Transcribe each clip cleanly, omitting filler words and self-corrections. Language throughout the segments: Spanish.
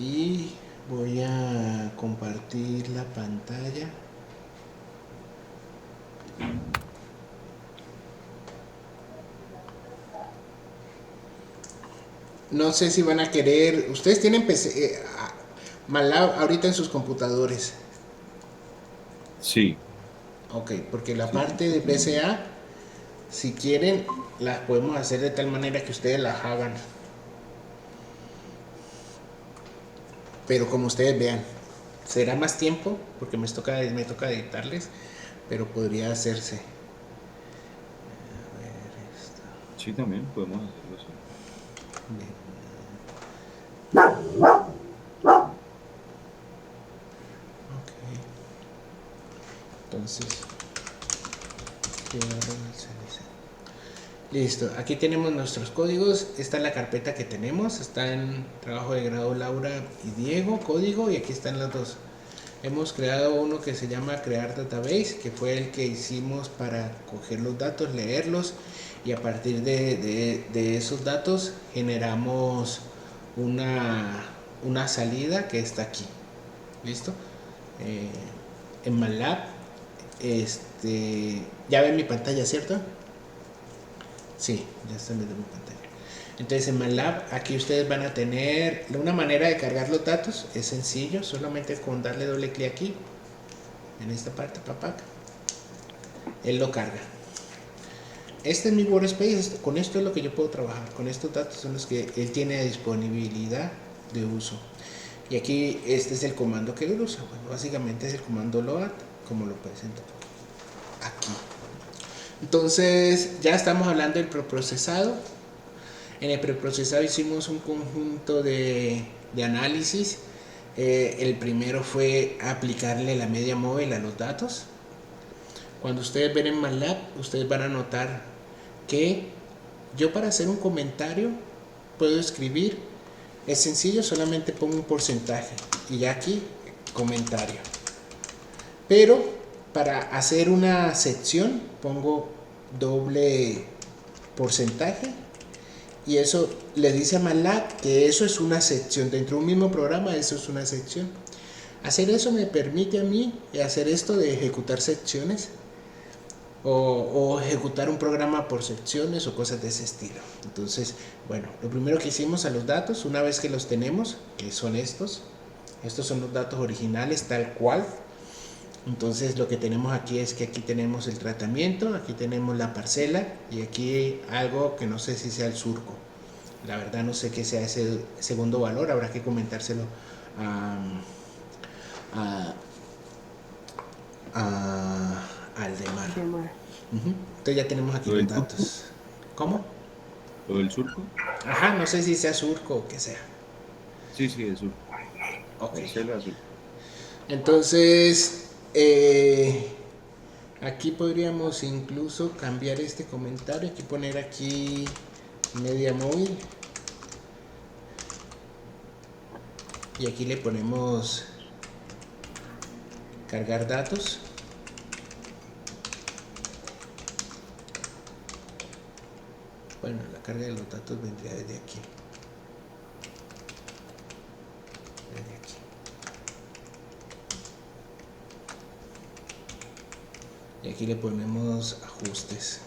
y voy a compartir la pantalla. No sé si van a querer, ustedes tienen PC, MATLAB ahorita en sus computadores. Sí, Ok, porque la sí, parte de PCA, si quieren, las podemos hacer de tal manera que ustedes las hagan. Pero como ustedes vean, será más tiempo porque me toca editarles, pero podría hacerse. A ver, esto. sí, también podemos hacerlo así. Bien. Ok. Entonces, listo, aquí tenemos nuestros códigos. Esta es la carpeta que tenemos. Está en trabajo de grado Laura y Diego, código, y aquí están los dos. Hemos creado uno que se llama Crear Database, que fue el que hicimos para coger los datos, leerlos, y a partir de esos datos generamos una salida que está aquí. ¿Listo? Eh, en MATLAB, ya ven mi pantalla, ¿cierto? Sí, ya está viendo mi pantalla. Entonces en MATLAB aquí ustedes van a tener una manera de cargar los datos, es sencillo, solamente con darle doble clic aquí, en esta parte, papá, él lo carga. Este es mi workspace, con esto es lo que yo puedo trabajar, con estos datos son los que él tiene disponibilidad de uso. Y aquí este es el comando que él usa, bueno, básicamente es el comando load, como lo presento aquí. Entonces ya estamos hablando del preprocesado. En el preprocesado hicimos un conjunto de análisis. El primero fue aplicarle la media móvil a los datos. Cuando ustedes ven en MATLAB, ustedes van a notar que yo para hacer un comentario puedo escribir, es sencillo, solamente pongo un porcentaje y ya aquí comentario. Pero para hacer una sección pongo doble porcentaje y eso le dice a MATLAB que eso es una sección. Dentro de un mismo programa eso es una sección. Hacer eso me permite a mí hacer esto de ejecutar secciones o ejecutar un programa por secciones o cosas de ese estilo. Entonces, bueno, lo primero que hicimos a los datos, una vez que los tenemos, que son estos son los datos originales tal cual. Entonces lo que tenemos aquí es que aquí tenemos el tratamiento, aquí tenemos la parcela y aquí algo que no sé si sea el surco. La verdad no sé qué sea ese segundo valor, habrá que comentárselo a, a, Aldemar. Entonces ya tenemos aquí ¿Lo los del surco? datos. ¿Cómo? ¿Lo del surco? Ajá, no sé si sea surco o qué sea. Sí, sí, es surco. Ok. Parcela surco. Entonces, aquí podríamos incluso cambiar este comentario. Aquí poner aquí media móvil. Y aquí le ponemos cargar datos. Bueno, la carga de los datos vendría desde aquí. Desde aquí. Y aquí le ponemos ajustes.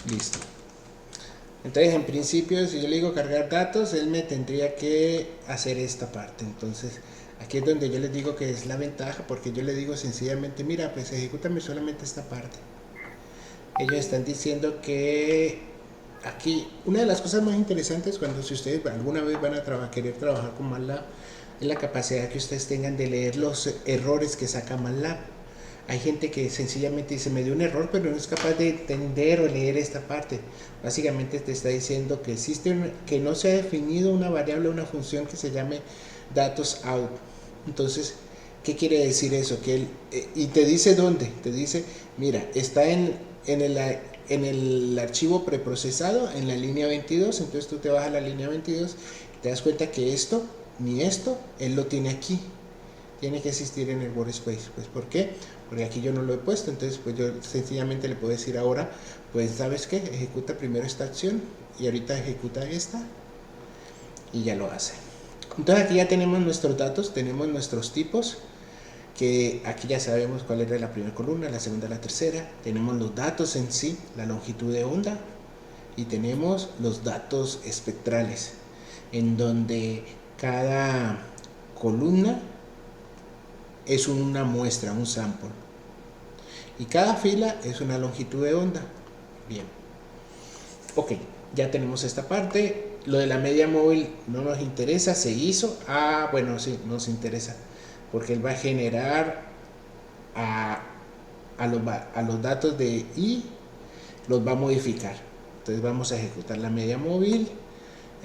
Listo. Entonces, en principio, si yo le digo cargar datos, él me tendría que hacer esta parte. Entonces, aquí es donde yo les digo que es la ventaja, porque yo le digo sencillamente, mira, pues ejecútame solamente esta parte. Ellos están diciendo que aquí, una de las cosas más interesantes cuando si ustedes alguna vez van a querer trabajar con MATLAB, es la capacidad que ustedes tengan de leer los errores que saca MATLAB. Hay gente que sencillamente dice, me dio un error, pero no es capaz de entender o leer esta parte. Básicamente te está diciendo que que no se ha definido una variable o una función que se llame datos out. Entonces, ¿qué quiere decir eso? Y te dice dónde. Te dice, mira, está en el archivo preprocesado, en la línea 22. Entonces tú te vas a la línea 22, te das cuenta que esto, ni esto, él lo tiene aquí. Tiene que existir en el workspace. Pues, ¿por qué? porque aquí yo no lo he puesto. Entonces pues yo sencillamente le puedo decir ahora, pues sabes qué, ejecuta primero esta acción y ahorita ejecuta esta, y ya lo hace. Entonces aquí ya tenemos nuestros datos, tenemos nuestros tipos, que aquí ya sabemos cuál era la primera columna, la segunda, la tercera. Tenemos los datos en sí, la longitud de onda, y tenemos los datos espectrales, en donde cada columna es una muestra, un sample, y cada fila es una longitud de onda. Bien, ok, ya tenemos esta parte. Lo de la media móvil no nos interesa, se hizo. Bueno, sí, nos interesa, porque él va a generar a los datos de I, los va a modificar. Entonces vamos a ejecutar la media móvil,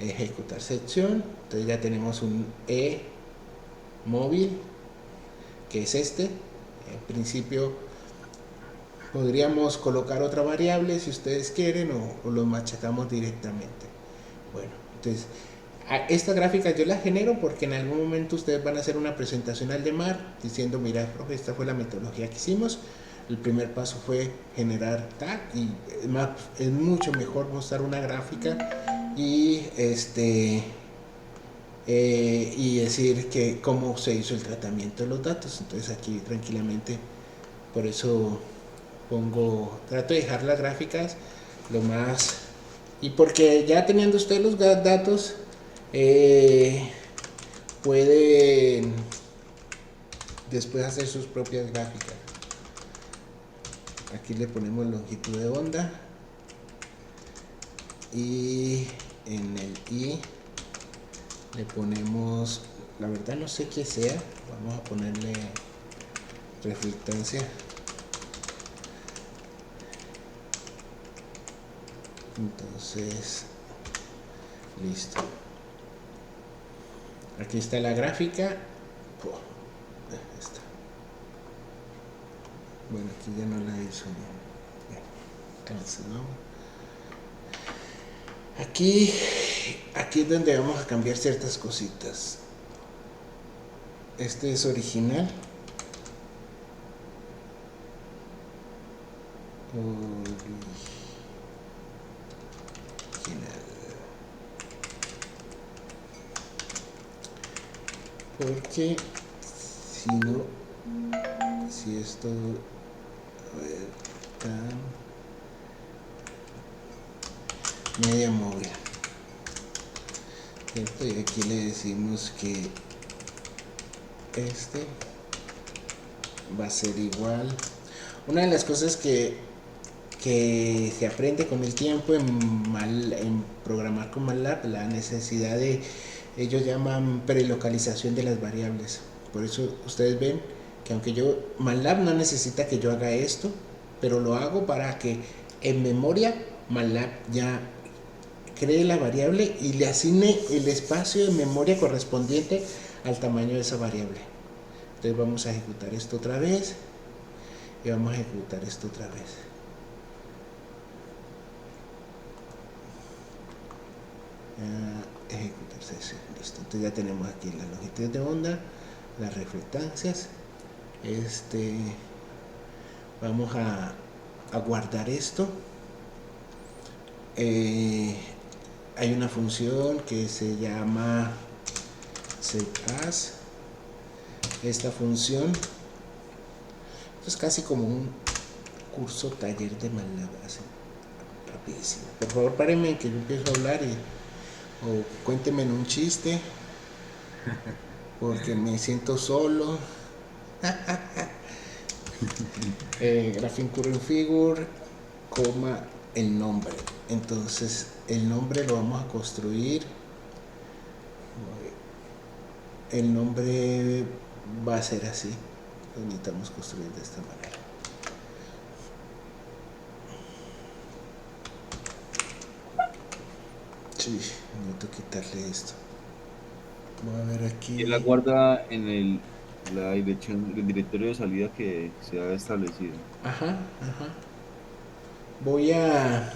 ejecutar sección. Entonces ya tenemos un E móvil, que es este. En principio podríamos colocar otra variable si ustedes quieren, o lo machacamos directamente. Bueno, entonces esta gráfica yo la genero porque en algún momento ustedes van a hacer una presentación al DEMAR diciendo, mira, profe, esta fue la metodología que hicimos. El primer paso fue generar tal, y es mucho mejor mostrar una gráfica y y decir que cómo se hizo el tratamiento de los datos. Entonces aquí tranquilamente, por eso trato de dejar las gráficas lo más, y porque ya teniendo ustedes los datos, pueden después hacer sus propias gráficas. Aquí le ponemos longitud de onda, y en el I le ponemos, la verdad no sé qué sea, vamos a ponerle reflectancia. Entonces, listo. Aquí está la gráfica. Bueno, aquí ya no la hizo. Entonces, ¿no? Aquí es donde vamos a cambiar ciertas cositas. Este es original. Porque si no, si esto, a ver, media móvil, ¿cierto? Y aquí le decimos que este va a ser igual. Una de las cosas que se aprende con el tiempo en programar con MATLAB, la necesidad de, ellos llaman prelocalización de las variables. Por eso ustedes ven que aunque MATLAB no necesita que yo haga esto, pero lo hago para que en memoria MATLAB ya cree la variable y le asigne el espacio de memoria correspondiente al tamaño de esa variable. Entonces vamos a ejecutar esto otra vez y vamos a ejecutar esto otra vez. Ejecutar sesión, listo. Entonces ya tenemos aquí la longitud de onda, las reflectancias. Vamos a guardar esto. Hay una función que se llama setAs. Esta función es casi como un curso taller de MATLAB, así rapidísimo. Por favor, párenme que yo empiezo a hablar o cuéntenme un chiste porque me siento solo. Graphing Current Figure, coma, el nombre. Entonces el nombre lo vamos a construir. El nombre va a ser así. Lo necesitamos construir de esta manera. Sí, necesito quitarle esto. Voy a ver aquí. Y la guarda en la dirección, el directorio de salida que se ha establecido. Ajá. Voy a...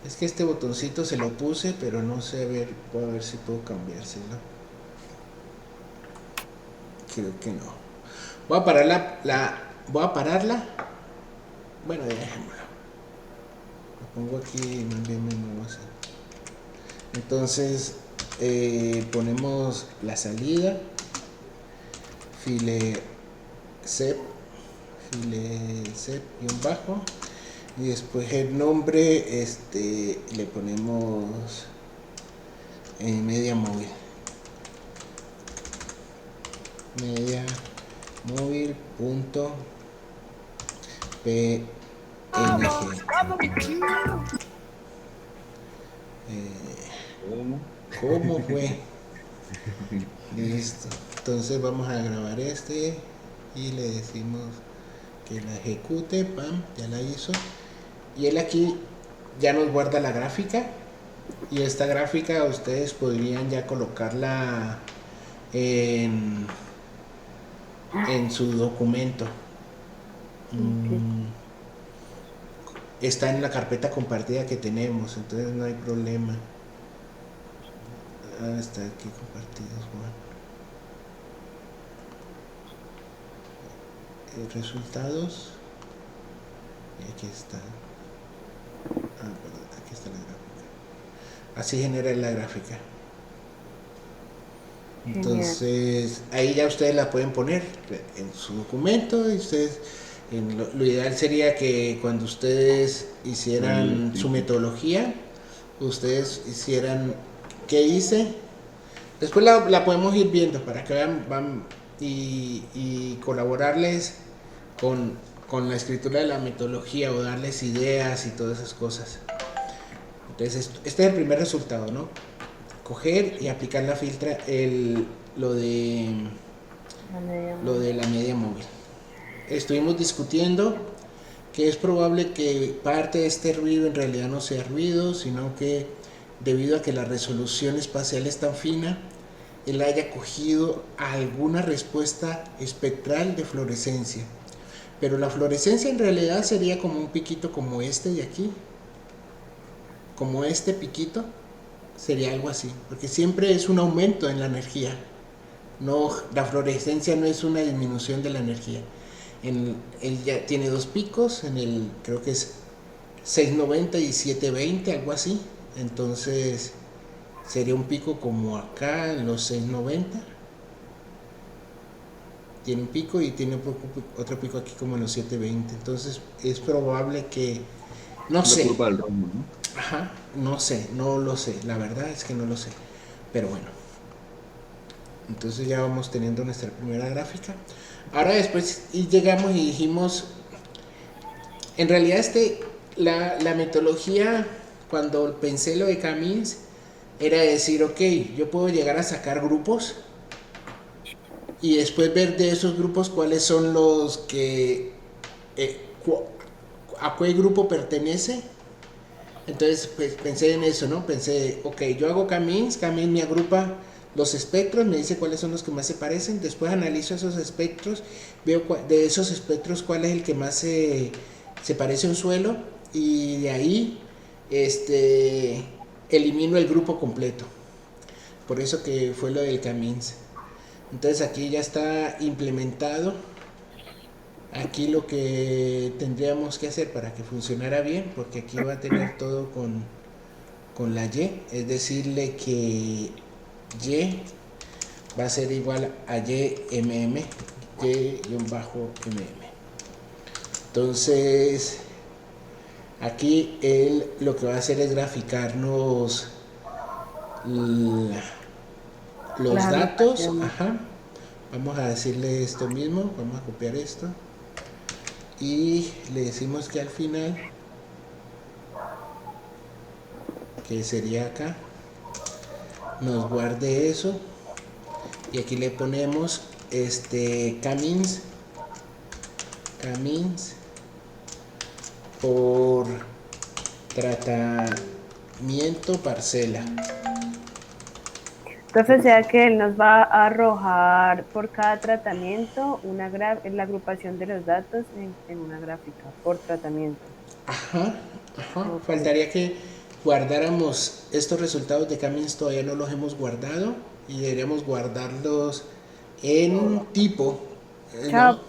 Es que este botoncito se lo puse, pero no sé, voy a ver si puedo cambiárselo. Creo que no. Voy a pararla. Bueno, dejémoslo. Lo pongo aquí, más bien me muevo así. Entonces, ponemos la salida, file sep, guión bajo, y después el nombre, le ponemos media móvil. Media móvil punto png. ¿Cómo? ¿Cómo fue? Listo. Entonces vamos a grabar y le decimos que la ejecute. Pam, ya la hizo. Y él aquí ya nos guarda la gráfica. Y esta gráfica ustedes podrían ya colocarla en su documento. Está en la carpeta compartida que tenemos, entonces no hay problema. Está aquí compartidos, bueno. Resultados. Y aquí está. Perdón, aquí está la gráfica. Así genera la gráfica. Entonces, ahí ya ustedes la pueden poner en su documento y ustedes, lo ideal sería que cuando ustedes hicieran su metodología, ustedes hicieran qué hice. Después la podemos ir viendo para que vean y colaborarles con la escritura de la metodología o darles ideas y todas esas cosas. Entonces, este es el primer resultado, ¿no? Coger y aplicar la filtra, lo de la media móvil. Estuvimos discutiendo que es probable que parte de este ruido en realidad no sea ruido, sino que debido a que la resolución espacial es tan fina, él haya cogido alguna respuesta espectral de fluorescencia. Pero la fluorescencia en realidad sería como un piquito como este de aquí, como este piquito. Sería algo así, porque siempre es un aumento en la energía. No, la fluorescencia no es una disminución de la energía. Él ya tiene dos picos, creo que es 690 y 720, algo así. Entonces sería un pico como acá en los 690. Tiene un pico y tiene otro pico aquí como en los 720. Entonces es probable que, no sé. La curva del rombo, ¿no? Ajá, no sé, no lo sé. La verdad es que no lo sé. Pero bueno. Entonces ya vamos teniendo nuestra primera gráfica. Ahora después llegamos y dijimos, en realidad la metodología, cuando pensé lo de Camins, era decir, ok, yo puedo llegar a sacar grupos y después ver de esos grupos cuáles son los que, a qué grupo pertenece. Entonces pues, pensé en eso, ¿no? Pensé, ok, yo hago Camins me agrupa los espectros, me dice cuáles son los que más se parecen, después analizo esos espectros, veo de esos espectros cuál es el que más se parece a un suelo y de ahí elimino el grupo completo. Por eso que fue lo del Camins. Entonces aquí ya está implementado. Aquí lo que tendríamos que hacer para que funcionara bien, porque aquí va a tener todo con la Y, es decirle que Y va a ser igual a YMM, Y-MM. Entonces, aquí él lo que va a hacer es graficarnos los datos. Ajá. Vamos a decirle esto mismo, vamos a copiar esto. Y le decimos que al final, que sería acá, nos guarde eso. Y aquí le ponemos Camins por tratamiento parcela. Entonces, sea que él nos va a arrojar por cada tratamiento la agrupación de los datos en una gráfica por tratamiento. Ajá. Okay. Faltaría que guardáramos estos resultados de Camins, todavía no los hemos guardado y deberíamos guardarlos en tipo. Chao. No.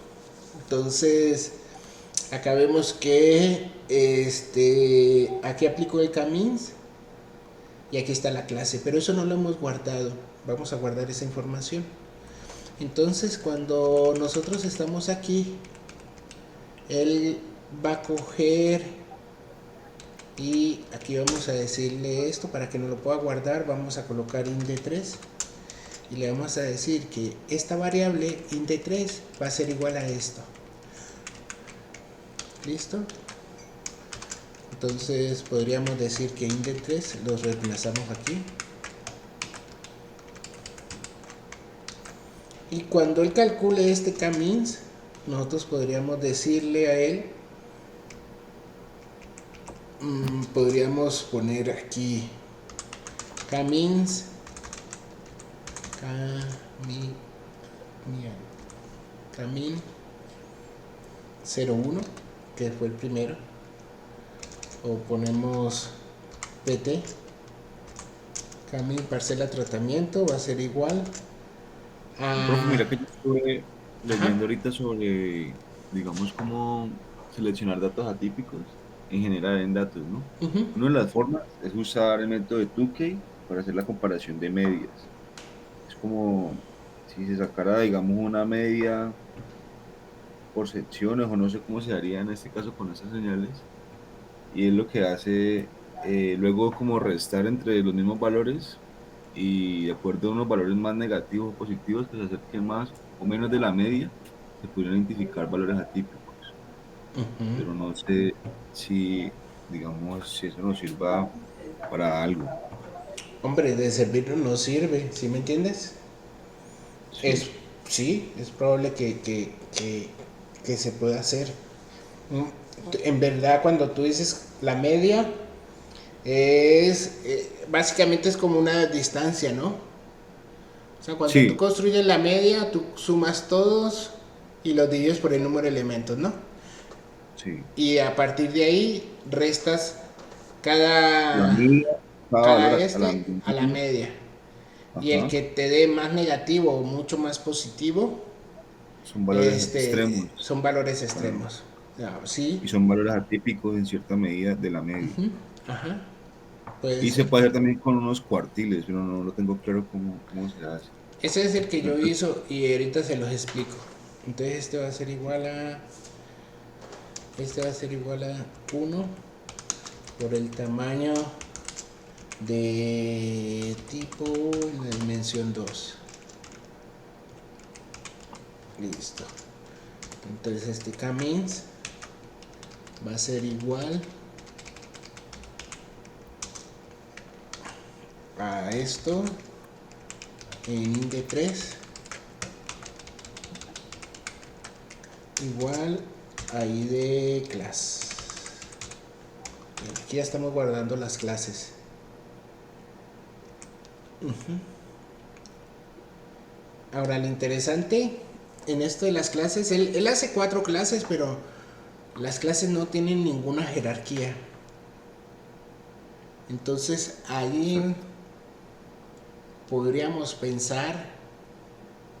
Entonces, acá vemos que aquí aplico el camins y aquí está la clase, pero eso no lo hemos guardado. Vamos a guardar esa información. Entonces, cuando nosotros estamos aquí, él va a coger y aquí vamos a decirle esto para que no lo pueda guardar. Vamos a colocar int3 y le vamos a decir que esta variable int3 va a ser igual a esto. ¿Listo? Entonces podríamos decir que int3 los reemplazamos aquí. Y cuando él calcule este camins, nosotros podríamos decirle a él, podríamos poner aquí camins, camin 01, que fue el primero, o ponemos pt, camin parcela tratamiento, va a ser igual Profe, a... mira que yo estuve Ajá. leyendo ahorita sobre, digamos, cómo seleccionar datos atípicos en general en datos, ¿no? Ujú. Una de las formas es usar el método de Tukey para hacer la comparación de medias. Es como si se sacara, digamos, una media por secciones o no sé cómo se haría en este caso con estas señales. Y es lo que hace luego como restar entre los mismos valores y de acuerdo a unos valores más negativos o positivos que se acerquen más o menos de la media, se pudieran identificar valores atípicos. Ujú. Pero no sé si, digamos, si eso nos sirva para algo. Hombre, de servirnos no sirve, ¿sí me entiendes? Sí, Es, sí, es probable que se pueda hacer. Mm, En verdad, cuando tú dices la media, básicamente es como una distancia, ¿no? O sea, cuando tú sí, construyes la media, tú sumas todos y los divides por el número de elementos, ¿no? sí. Y a partir de ahí restas La cada, media, cada cada valor a la este a la media. media. Y el Ajá. que te dé más negativo o mucho más positivo, Son valores extremos. son valores Claro. extremos. Sí, Y son valores atípicos en cierta medida de la media. ajá, puede Y se ser. puede hacer también con unos cuartiles, pero no lo tengo claro cómo se hace. Ese es el que Pero yo entonces, hizo y ahorita se los explico. Entonces este va a ser igual a 1 por el tamaño de tipo en la dimensión 2. Listo. Entonces este camins va a ser igual a esto en int3 igual a id class. Aquí ya estamos guardando las clases. Ahora, lo interesante en esto de las clases, él hace 4 clases, pero las clases no tienen ninguna jerarquía. Entonces, ahí exacto. podríamos pensar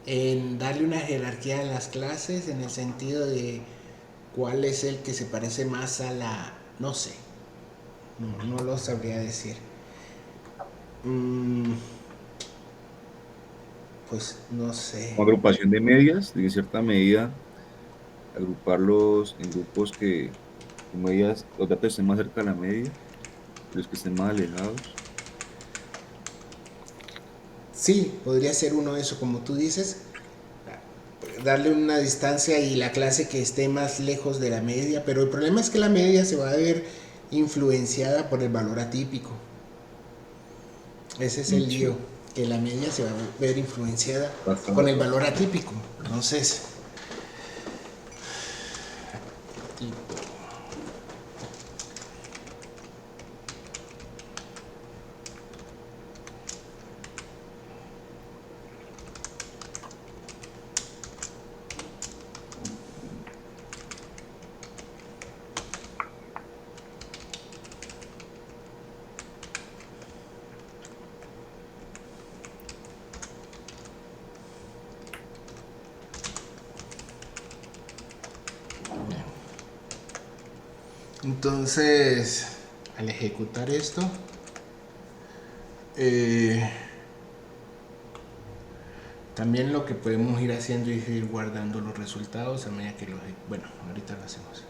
en darle una jerarquía a las clases en el sentido de cuál es el que se parece más a la... No sé, no lo sabría decir. Mm, pues no sé. Como agrupación de medias, en cierta medida, agruparlos en grupos que con medias, los datos estén más cerca de la media, los que estén más alejados. Sí, podría ser uno de eso, como tú dices, darle una distancia y la clase que esté más lejos de la media, pero el problema es que la media se va a ver influenciada por el valor atípico. Ese es el lío, Sí, que la media se va a ver influenciada con el bastante. valor atípico. Entonces, Entonces, al ejecutar esto, eh, también lo que podemos ir haciendo es ir guardando los resultados a medida que los... Bueno, ahorita lo hacemos.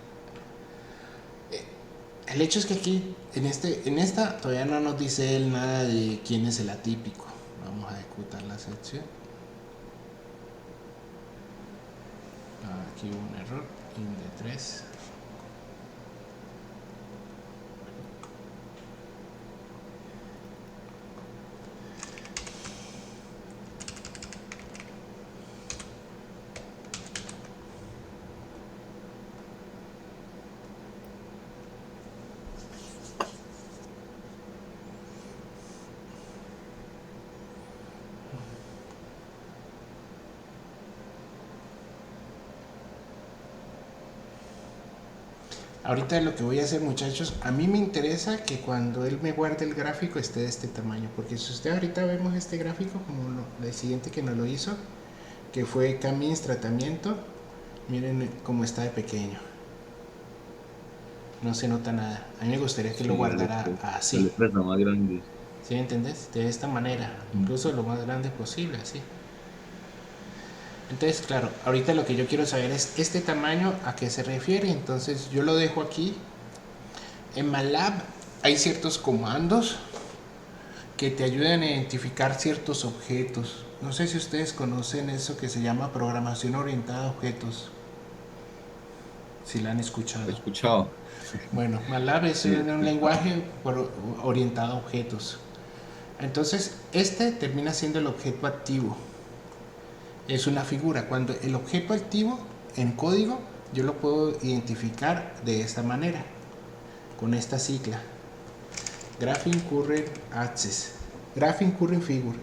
El hecho es que aquí, en esta, todavía no nos dice él nada de quién es el atípico. Vamos a ejecutar la sección. Aquí hubo un error, inde3. Ahorita lo que voy a hacer, muchachos, a mí me interesa que cuando él me guarde el gráfico esté de este tamaño, porque si usted ahorita vemos este gráfico como el siguiente que nos lo hizo, que fue Camins tratamiento, miren cómo está de pequeño, no se nota nada. A mí me gustaría que lo guardara así. La letra está más grande. ¿Sí entendés? De esta manera, incluso lo más grande posible, así. Entonces, claro, ahorita lo que yo quiero saber es este tamaño a qué se refiere. Entonces yo lo dejo aquí. En MATLAB hay ciertos comandos que te ayudan a identificar ciertos objetos. No sé si ustedes conocen eso que se llama programación orientada a objetos. Si la han escuchado. Lo he escuchado. Bueno, MATLAB es un lenguaje orientado a objetos. Entonces, este termina siendo el objeto activo. Es una figura. Cuando el objeto activo en código, yo lo puedo identificar de esta manera, con esta sigla. Graphing Current Access, Graphing Current Figure,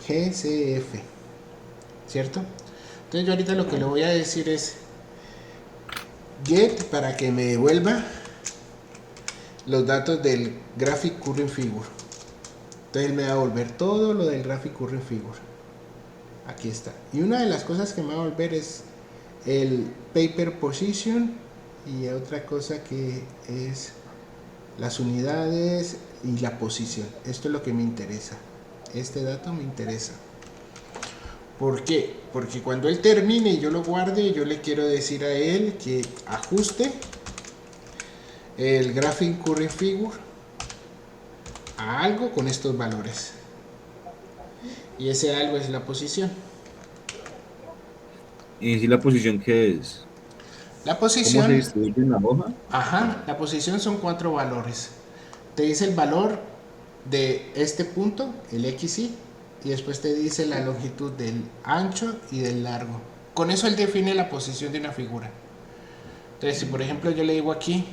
GCF, ¿cierto? Entonces yo ahorita lo que le voy a decir es get para que me devuelva los datos del Graphic Current Figure. Entonces me va a devolver todo lo del Graphic Current Figure. Aquí está. Y una de las cosas que me va a volver es el paper position y otra cosa que es las unidades y la posición. Esto es lo que me interesa. Este dato me interesa. ¿Por qué? Porque cuando él termine y yo lo guarde, yo le quiero decir a él que ajuste el Graphic Current Figure a algo con estos valores. Y ese algo es la posición. ¿Y si la posición qué es? La ¿Cómo se posición, distribuye en la hoja? ajá, la posición son 4 valores. Te dice el valor de este punto, el XY, y después te dice la longitud del ancho y del largo. Con eso él define la posición de una figura. Entonces, si por ejemplo yo le digo aquí,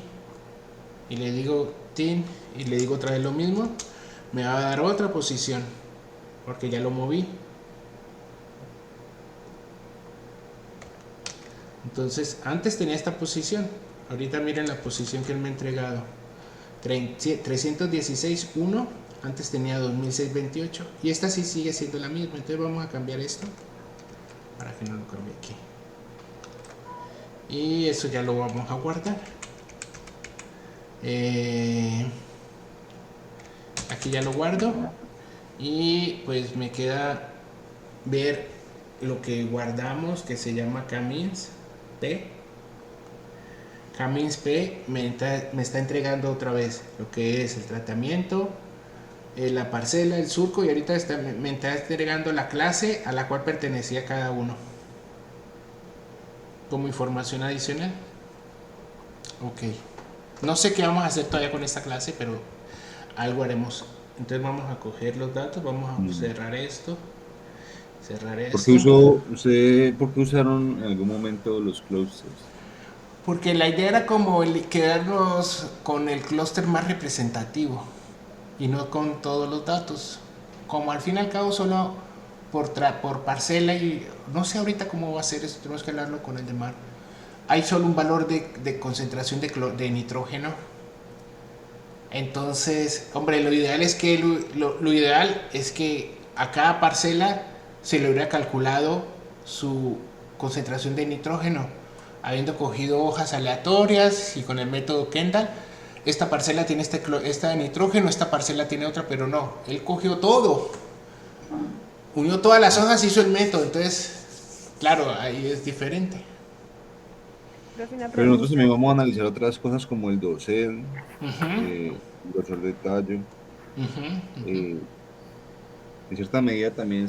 y le digo tin, y le digo otra vez lo mismo, me va a dar otra posición, porque ya lo moví. Entonces, antes tenía esta posición. Ahorita miren la posición que él me ha entregado. 316.1. Antes tenía 2006.28. Y esta sí sigue siendo la misma. Entonces vamos a cambiar esto. Para que no lo cambie aquí. Y eso ya lo vamos a guardar. Aquí ya lo guardo. Y pues me queda ver lo que guardamos, que se llama Camins P. Camins P me está entregando otra vez lo que es el tratamiento, la parcela, el surco, y ahorita me está entregando la clase a la cual pertenecía cada uno como información adicional. Ok, no sé qué vamos a hacer todavía con esta clase, pero algo haremos. Entonces vamos a coger los datos, vamos a cerrar esto, cerrar esto. ¿Por qué usaron en algún momento los clusters? Porque la idea era como quedarnos con el clúster más representativo y no con todos los datos. Como al fin y al cabo solo por parcela, y no sé ahorita cómo va a ser eso, tenemos que hablarlo con el de Mar. Hay solo un valor de concentración de nitrógeno. Entonces, hombre, lo ideal es que a cada parcela se le hubiera calculado su concentración de nitrógeno. habiendo cogido hojas aleatorias y con el método Kendall, esta parcela tiene esta de nitrógeno, esta parcela tiene otra, pero no, él cogió todo, unió todas las hojas y hizo el método, entonces, claro, ahí es diferente. Profe, una Pero nosotros pregunta. también vamos a analizar otras cosas como el dosel, Ujú, el grosor de tallo. ujú, ujú. eh, en cierta medida también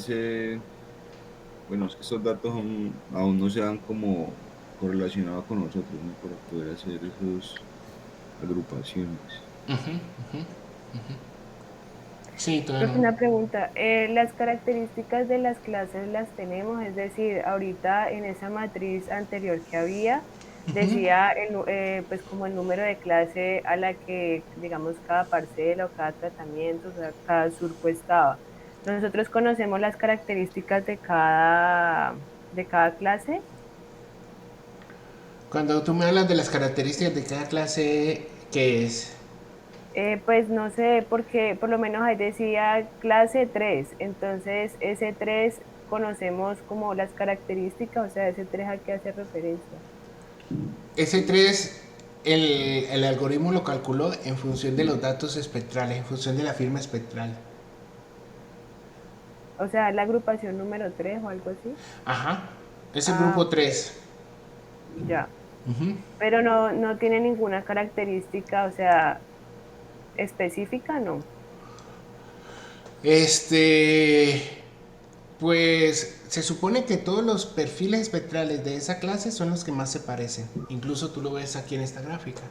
bueno, es que estos datos aún no se han como correlacionado con nosotros, ¿no? Para poder hacer esas agrupaciones. Sí, todavía Profe, no. una pregunta. Las características de las clases las tenemos, es decir, ahorita en esa matriz anterior que había, decía pues como el número de clase a la que, digamos, cada parcela o cada tratamiento, o sea, cada surco estaba. Nosotros conocemos las características de cada clase. Cuando tú me hablas de las características de cada clase, ¿qué es? Pues no sé, porque por lo menos ahí decía clase 3, entonces ese 3 conocemos como las características, o sea, ese 3 a qué hace referencia. S3, el algoritmo lo calculó en función de los datos espectrales, en función de la firma espectral. O sea, la agrupación número 3 o algo así. Ajá, es el Ah, grupo ok, 3. ya. Pero no tiene ninguna característica, o sea, específica, no. Este, pues se supone que todos los perfiles espectrales de esa clase son los que más se parecen. Incluso tú lo ves aquí en esta gráfica.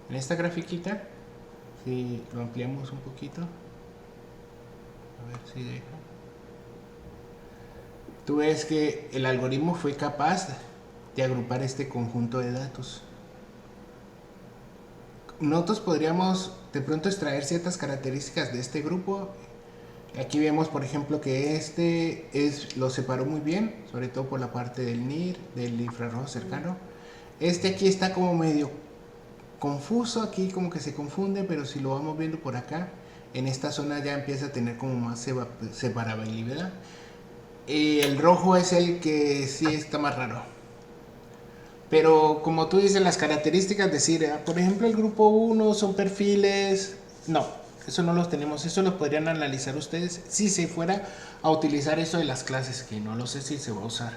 En esta grafiquita, si lo ampliamos un poquito, a ver si deja. Tú ves que el algoritmo fue capaz de agrupar este conjunto de datos. Nosotros podríamos de pronto extraer ciertas características de este grupo. Aquí vemos, por ejemplo, que lo separó muy bien, sobre todo por la parte del NIR, del infrarrojo cercano. Este aquí está como medio confuso, aquí como que se confunde, pero si lo vamos viendo por acá, en esta zona ya empieza a tener como más separabilidad. Y el rojo es el que sí está más raro. Pero como tú dices, las características, decir, por ejemplo, el grupo uno son perfiles, no, eso no los tenemos, eso lo podrían analizar ustedes si se fuera a utilizar eso de las clases, que no lo sé si se va a usar.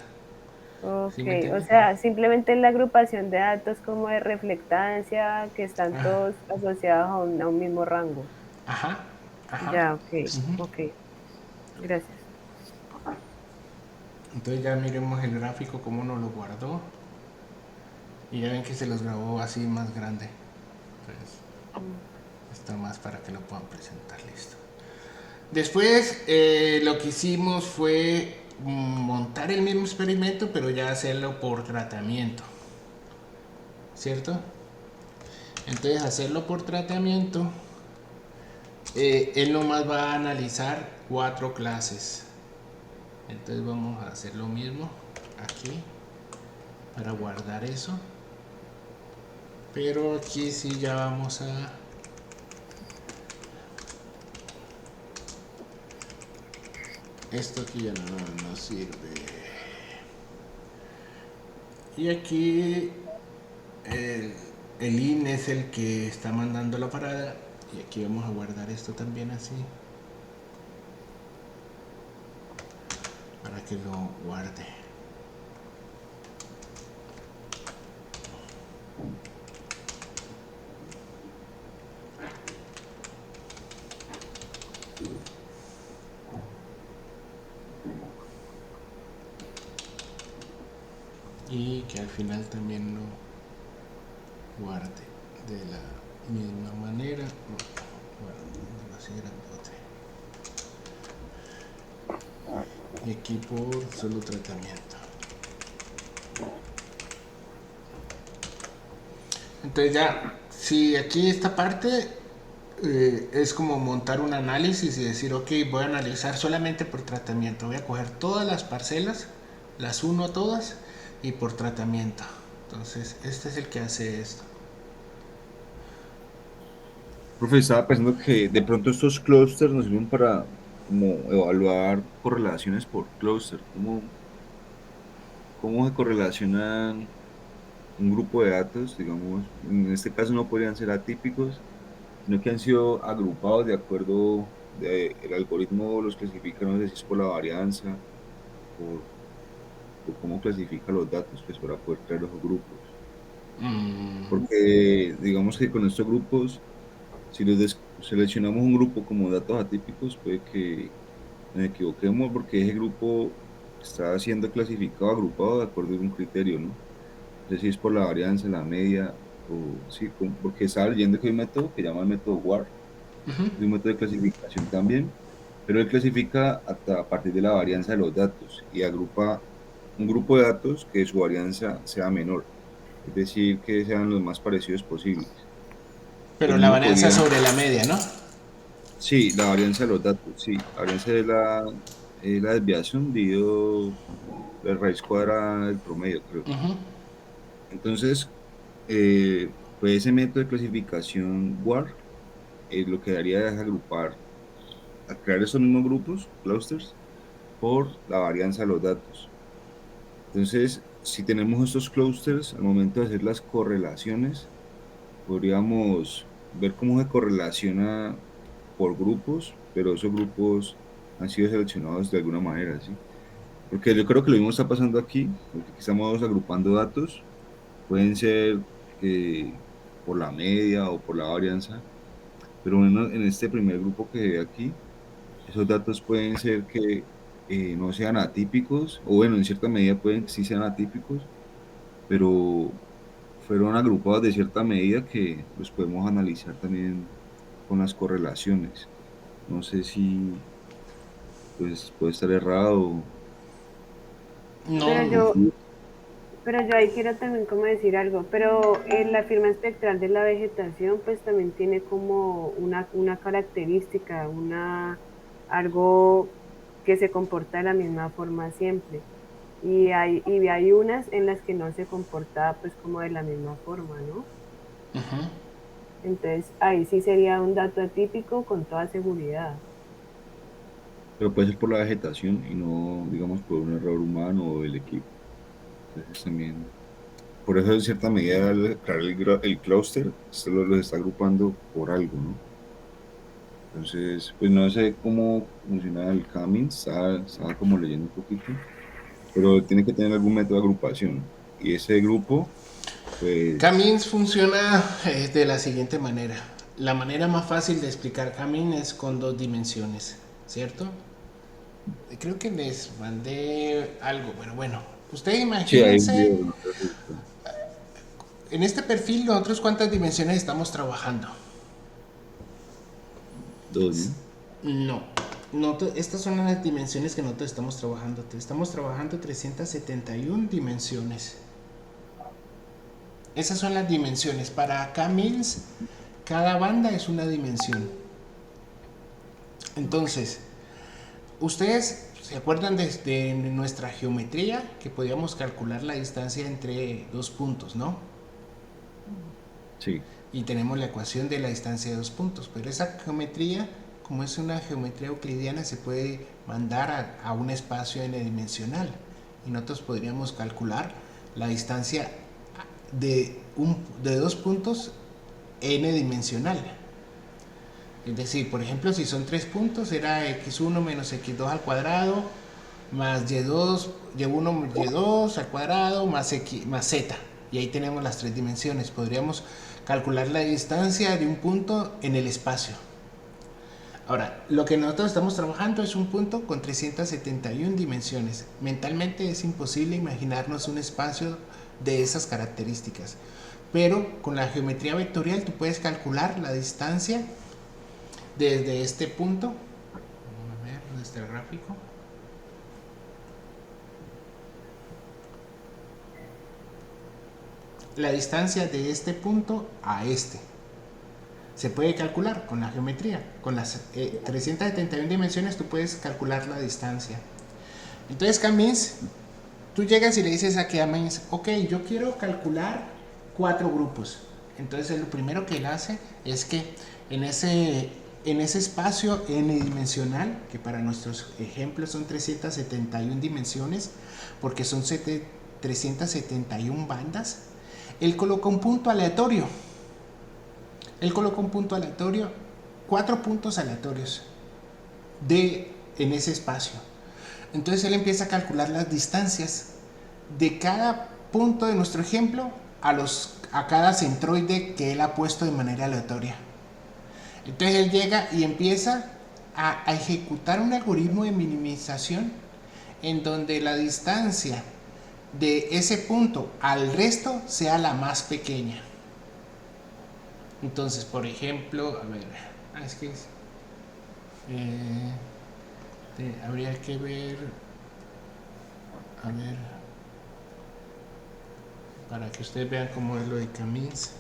¿Sí Ok, me o entiendes? sea, simplemente la agrupación de datos como de reflectancia que están Ah, todos asociados a un mismo rango. ajá, ajá. Ya, ok, ok, gracias. Entonces ya miremos el gráfico, cómo nos lo guardó. Y ya ven que se los grabó así más grande. Entonces, Mm. está más para que lo puedan presentar, listo. Después lo que hicimos fue montar el mismo experimento, pero ya hacerlo por tratamiento, ¿cierto? Entonces hacerlo por tratamiento, él nomás va a analizar 4 clases. Entonces vamos a hacer lo mismo aquí para guardar eso. Pero aquí sí ya vamos a... Esto aquí ya no sirve. Y aquí el, el IN es el que está mandando la parada. Y aquí vamos a guardar esto también así. Para que lo guarde. Y que al final también lo guarde de la misma manera. No, guardando así grandote. Y aquí por solo tratamiento. Entonces ya, si aquí esta parte es como montar un análisis y decir, ok, voy a analizar solamente por tratamiento. Voy a coger todas las parcelas, las uno todas y por tratamiento. Entonces, este es el que hace esto. Profe, estaba pensando que de pronto estos clústeres nos sirven para como evaluar correlaciones por clúster. ¿Cómo se correlacionan? un grupo de datos, digamos, en este caso no podrían ser atípicos, sino que han sido agrupados de acuerdo, el algoritmo los clasifica, no sé si es por la varianza, por, por cómo clasifica los datos, pues para poder crear los grupos. Mm, Porque digamos que con estos grupos, si seleccionamos un grupo como datos atípicos, puede que nos equivoquemos porque ese grupo está siendo clasificado, agrupado de acuerdo a un criterio, ¿no? No sé si es por la varianza, la media, o sí, porque estaba leyendo que hay un método que llama el método WAR, ujú. es un método de clasificación también, pero él clasifica hasta a partir de la varianza de los datos y agrupa un grupo de datos que su varianza sea menor, es decir, que sean los más parecidos posibles. Lo Pero la mismo varianza podrían, sobre la media, ¿no? sí, la varianza de los datos, sí, la varianza es la desviación dividido la raíz cuadrada del promedio, creo. Ujú. Entonces, pues ese método de clasificación WAR lo que haría es agrupar, a crear esos mismos grupos, clusters, por la varianza de los datos. Entonces, si tenemos estos clusters, al momento de hacer las correlaciones, podríamos ver cómo se correlaciona por grupos, pero esos grupos han sido seleccionados de alguna manera, ¿sí? Porque yo creo que lo mismo está pasando aquí, porque aquí estamos agrupando datos, pueden ser que por la media o por la varianza, pero en este primer grupo que ve aquí, esos datos pueden ser que no sean atípicos, o bueno, en cierta medida pueden que sí sean atípicos, pero fueron agrupados de cierta medida que los podemos analizar también con las correlaciones. No sé si pues puede estar errado Pero o No, confuso. Pero yo ahí quiero también como decir algo, pero la firma espectral de la vegetación pues también tiene como una característica, algo que se comporta de la misma forma siempre. Y hay unas en las que no se comporta pues como de la misma forma, ¿no? Entonces ahí sí sería un dato atípico con toda seguridad. Pero puede ser por la vegetación y no, digamos, por un error humano o del equipo. Entonces también, por eso en cierta medida al crear el clúster, esto lo está agrupando por algo, ¿no? Entonces, pues no sé cómo funciona el Cummings, estaba como leyendo un poquito, pero tiene que tener algún método de agrupación. Y ese grupo, pues, Camins funciona de la siguiente manera. La manera más fácil de explicar Camin es con dos dimensiones, ¿cierto? Creo que les mandé algo, pero bueno. Ustedes sí, hay un imagínense, video, no sé si está. en este perfil nosotros cuántas dimensiones estamos trabajando. Dos, ¿no? No, estas son las dimensiones que nosotros estamos trabajando. Estamos trabajando 371 dimensiones. Esas son las dimensiones. Para Camins, cada banda es una dimensión. Entonces, ustedes se acuerdan de nuestra geometría que podíamos calcular la distancia entre dos puntos, ¿no? Sí, Y tenemos la ecuación de la distancia de dos puntos, pero esa geometría, como es una geometría euclidiana, se puede mandar a un espacio n-dimensional y nosotros podríamos calcular la distancia de dos puntos n-dimensional. Es decir, por ejemplo, si son tres puntos, será x1 menos x2 al cuadrado más y2, y1 y2 al cuadrado más, x, más z. Y ahí tenemos las tres dimensiones. Podríamos calcular la distancia de un punto en el espacio. Ahora, lo que nosotros estamos trabajando es un punto con 371 dimensiones. Mentalmente es imposible imaginarnos un espacio de esas características. Pero con la geometría vectorial tú puedes calcular la distancia desde este punto. Vamos a ver, ¿dónde está el gráfico? La distancia de este punto a este. Se puede calcular con la geometría. Con las 371 dimensiones tú puedes calcular la distancia. Entonces, Camins, tú llegas y le dices a Camins, ok, yo quiero calcular 4 grupos. Entonces, lo primero que él hace es que en ese espacio n-dimensional, que para nuestros ejemplos son 371 dimensiones, porque son 371 bandas, Él coloca un punto aleatorio. Él coloca un punto aleatorio, 4 puntos aleatorios en ese espacio. Entonces él empieza a calcular las distancias de cada punto de nuestro ejemplo a cada centroide que él ha puesto de manera aleatoria. Entonces él llega y empieza a ejecutar un algoritmo de minimización en donde la distancia de ese punto al resto sea la más pequeña. Entonces, por ejemplo, a ver, es que habría que ver, a ver, para que ustedes vean cómo es lo de Camins.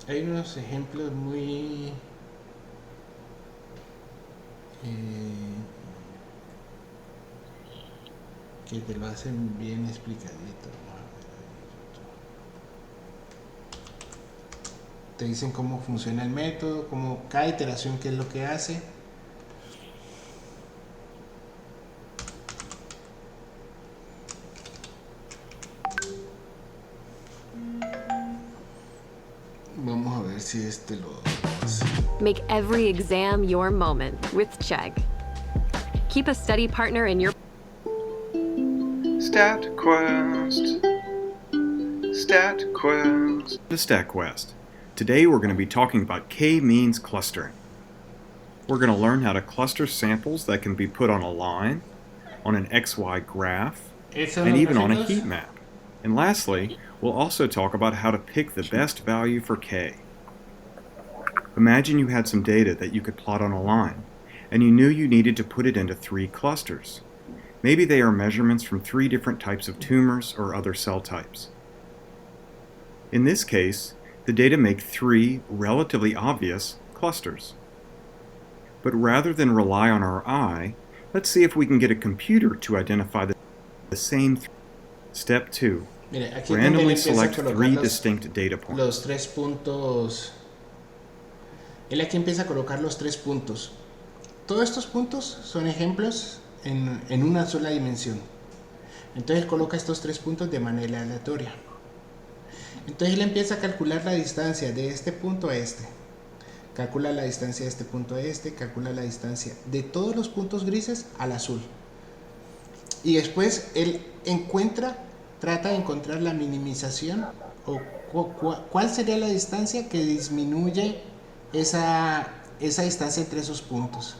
Hay unos ejemplos muy que te lo hacen bien explicadito. Te dicen cómo funciona el método, cómo cada iteración qué es lo que hace. Vamos a ver si este lo hace. Make every exam your moment with Chegg. Keep a study partner in your StatQuest. StatQuest. To StatQuest. Today we're going to be talking about k-means clustering. We're going to learn how to cluster samples that can be put on a line, on an XY graph, and even on a heat map. And lastly, we'll also talk about how to pick the best value for k. Imagine you had some data that you could plot on a line, and you knew you needed to put it into 3 clusters. Maybe they are measurements from 3 different types of tumors or other cell types. In this case, the data make 3 relatively obvious clusters. But rather than rely on our eye, let's see if we can get a computer to identify the same. Step 2. Mire, aquí randomly select 3 distinct data points. Los 3 puntos. Él aquí empieza a colocar los 3 puntos. Todos estos puntos son ejemplos en una sola dimensión. Entonces él coloca estos 3 puntos de manera aleatoria. Entonces él empieza a calcular la distancia de este punto a este. Calcula la distancia de este punto a este. Calcula la distancia de todos los puntos grises al azul. Y después él trata de encontrar la minimización o cuál sería la distancia que disminuye esa distancia entre esos puntos.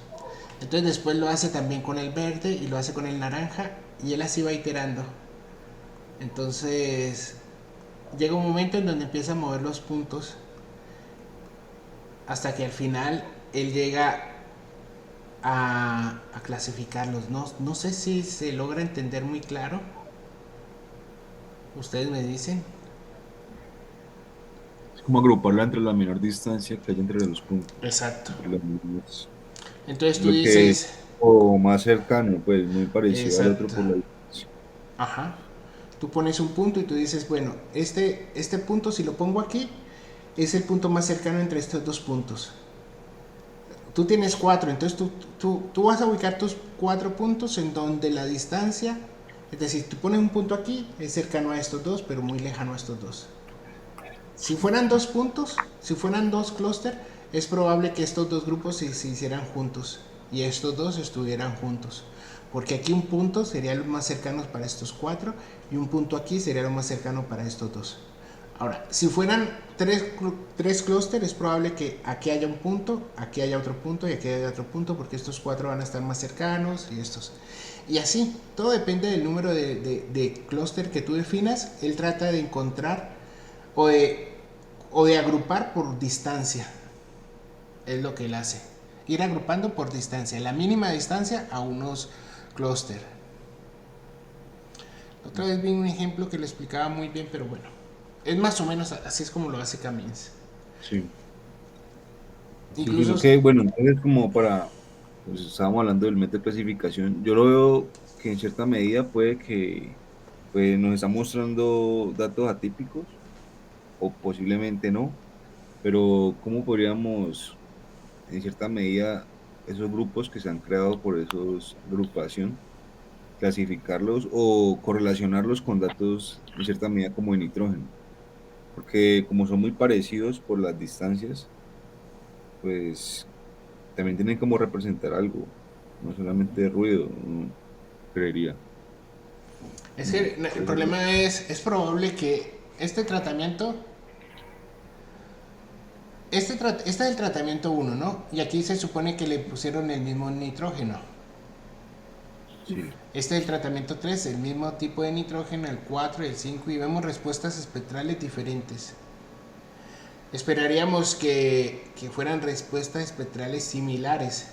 Entonces después lo hace también con el verde y lo hace con el naranja y él así va iterando. Entonces llega un momento en donde empieza a mover los puntos hasta que al final él llega a clasificarlos. No sé si se logra entender muy claro. Ustedes me dicen. Es como agruparla entre la menor distancia que hay entre los puntos. Exacto. Los Entonces tú lo que dices... o más cercano, pues muy parecido al Exacto. otro por la distancia. Ajá. Tú pones un punto y tú dices, bueno, este punto si lo pongo aquí, es el punto más cercano entre estos 2 puntos. Tú tienes 4, entonces tú vas a ubicar tus 4 puntos en donde la distancia, es decir, tú pones un punto aquí, es cercano a estos 2, pero muy lejano a estos 2. Si fueran 2 puntos, si fueran 2 clústeres, es probable que estos 2 grupos se hicieran juntos y estos 2 estuvieran juntos. Porque aquí un punto sería lo más cercano para estos 4 y un punto aquí sería lo más cercano para estos 2. Ahora, si fueran 3 clústeres, es probable que aquí haya un punto, aquí haya otro punto y aquí haya otro punto, porque estos 4 van a estar más cercanos y estos. Y así, todo depende del número de clúster que tú definas. Él trata de encontrar o de agrupar por distancia. Es lo que él hace. Ir agrupando por distancia, la mínima distancia a unos clúster. Otra vez vi un ejemplo que lo explicaba muy bien, pero bueno, es más o menos así es como lo hace Camins. Sí. Incluso que, bueno, entonces como pues estábamos hablando del método de clasificación, yo lo veo que en cierta medida puede que pues, nos está mostrando datos atípicos o posiblemente no, pero ¿cómo podríamos en cierta medida esos grupos que se han creado por esos agrupación, clasificarlos o correlacionarlos con datos en cierta medida como de nitrógeno, porque como son muy parecidos por las distancias, pues también tienen como representar algo, no solamente ruido, creería. Es que el problema es probable que este es el tratamiento uno, ¿no? Y aquí se supone que le pusieron el mismo nitrógeno. Sí, Este es el tratamiento 3, el mismo tipo de nitrógeno, el 4 y el 5, y vemos respuestas espectrales diferentes. Esperaríamos que fueran respuestas espectrales similares.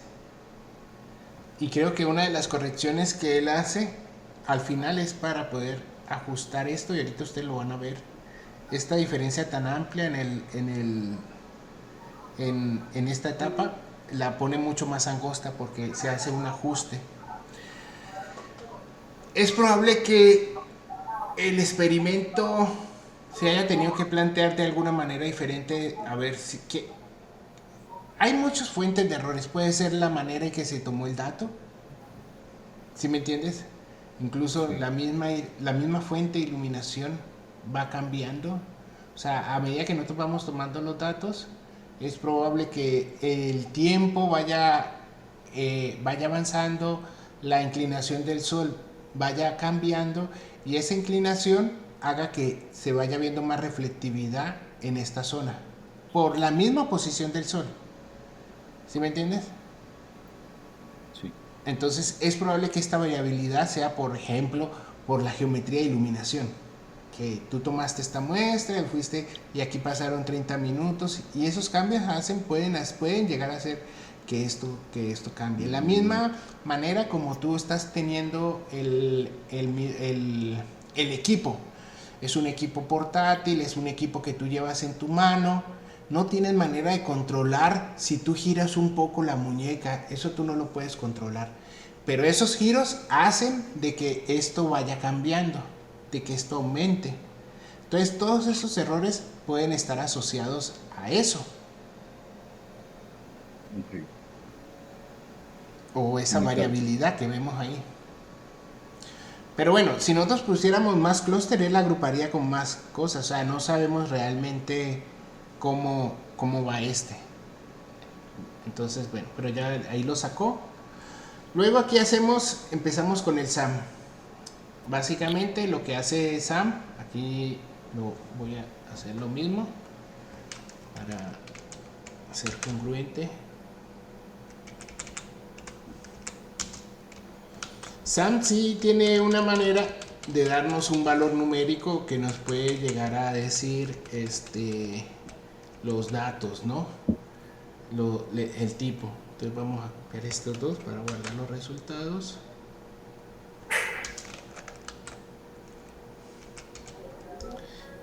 Y creo que una de las correcciones que él hace al final es para poder ajustar esto, y ahorita ustedes lo van a ver. Esta diferencia tan amplia en esta etapa la pone mucho más angosta porque se hace un ajuste. Es probable que el experimento se haya tenido que plantear de alguna manera diferente, a ver si que hay muchas fuentes de errores. Puede ser la manera en que se tomó el dato, ¿sí me entiendes? Incluso sí. la misma fuente de iluminación va cambiando. O sea, a medida que nosotros vamos tomando los datos, es probable que el tiempo vaya avanzando, la inclinación del sol vaya cambiando, y esa inclinación haga que se vaya viendo más reflectividad en esta zona por la misma posición del sol. ¿Sí me entiendes? Sí. Entonces es probable que esta variabilidad sea, por ejemplo, por la geometría de iluminación. Que tú tomaste esta muestra y fuiste, y aquí pasaron 30 minutos, y esos cambios pueden llegar a hacer que esto cambie. La misma manera como tú estás teniendo el equipo. Es un equipo portátil, es un equipo que tú llevas en tu mano. No tienes manera de controlar si tú giras un poco la muñeca, eso tú no lo puedes controlar. Pero esos giros hacen de que esto vaya cambiando, de que esto aumente. Entonces todos esos errores pueden estar asociados a eso, Ok. o esa Muy claro. variabilidad que vemos ahí. Pero bueno, si nosotros pusiéramos más clúster, él agruparía con más cosas. O sea, no sabemos realmente cómo va este. Entonces, bueno, pero ya ahí lo sacó. Luego aquí empezamos con el SAM. Básicamente lo que hace SAM, aquí lo voy a hacer lo mismo para ser congruente. SAM sí tiene una manera de darnos un valor numérico que nos puede llegar a decir los datos, ¿no? El tipo. Entonces vamos a copiar estos dos para guardar los resultados.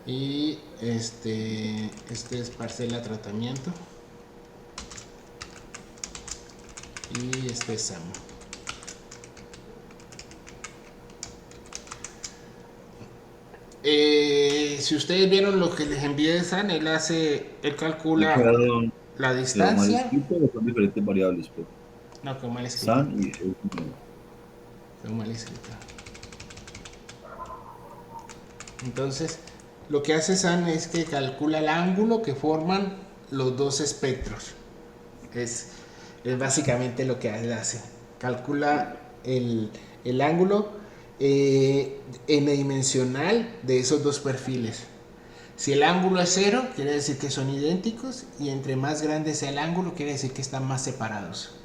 Y este es parcela tratamiento. Y este es SAM. Si ustedes vieron lo que les envié de SAM, él ¿Le calcula quedaron, la quedó mal distancia. escrito o son diferentes variables? Pues? No, quedó mal escrito. San y Quedó mal escrito. Entonces, lo que hace SAN es que calcula el ángulo que forman los dos espectros. Es básicamente lo que él hace. Calcula el ángulo n-dimensional de esos dos perfiles. Si el ángulo es 0, quiere decir que son idénticos, y entre más grande sea el ángulo, quiere decir que están más separados.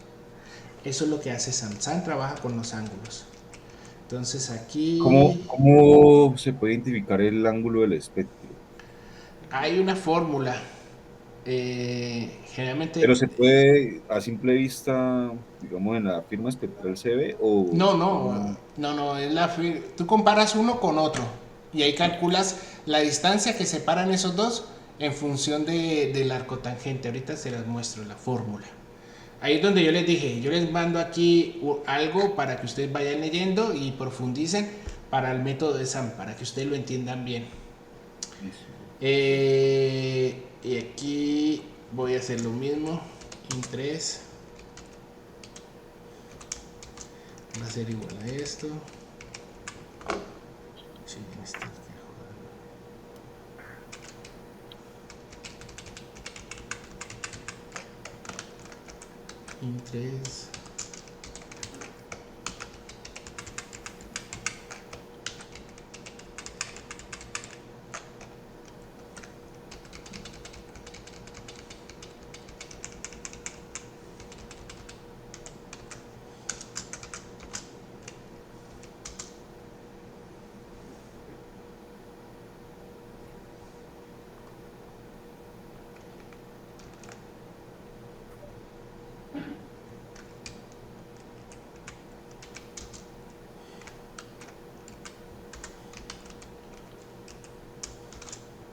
Eso es lo que hace SAN. SAN trabaja con los ángulos. Entonces aquí ¿Cómo se puede identificar el ángulo del espectro? hay una fórmula. Pero Generalmente se puede a simple vista, digamos, en la firma espectral se ve o no, tú comparas uno con otro y ahí calculas la distancia que separan esos dos en función del arco tangente. Ahorita se las muestro la fórmula. Ahí es donde yo les dije, yo les mando aquí algo para que ustedes vayan leyendo y profundicen para el método de SAM, para que ustedes lo entiendan bien. Y aquí voy a hacer lo mismo, in 3. Va a ser igual a esto. Sí, esto es de joder. Interés.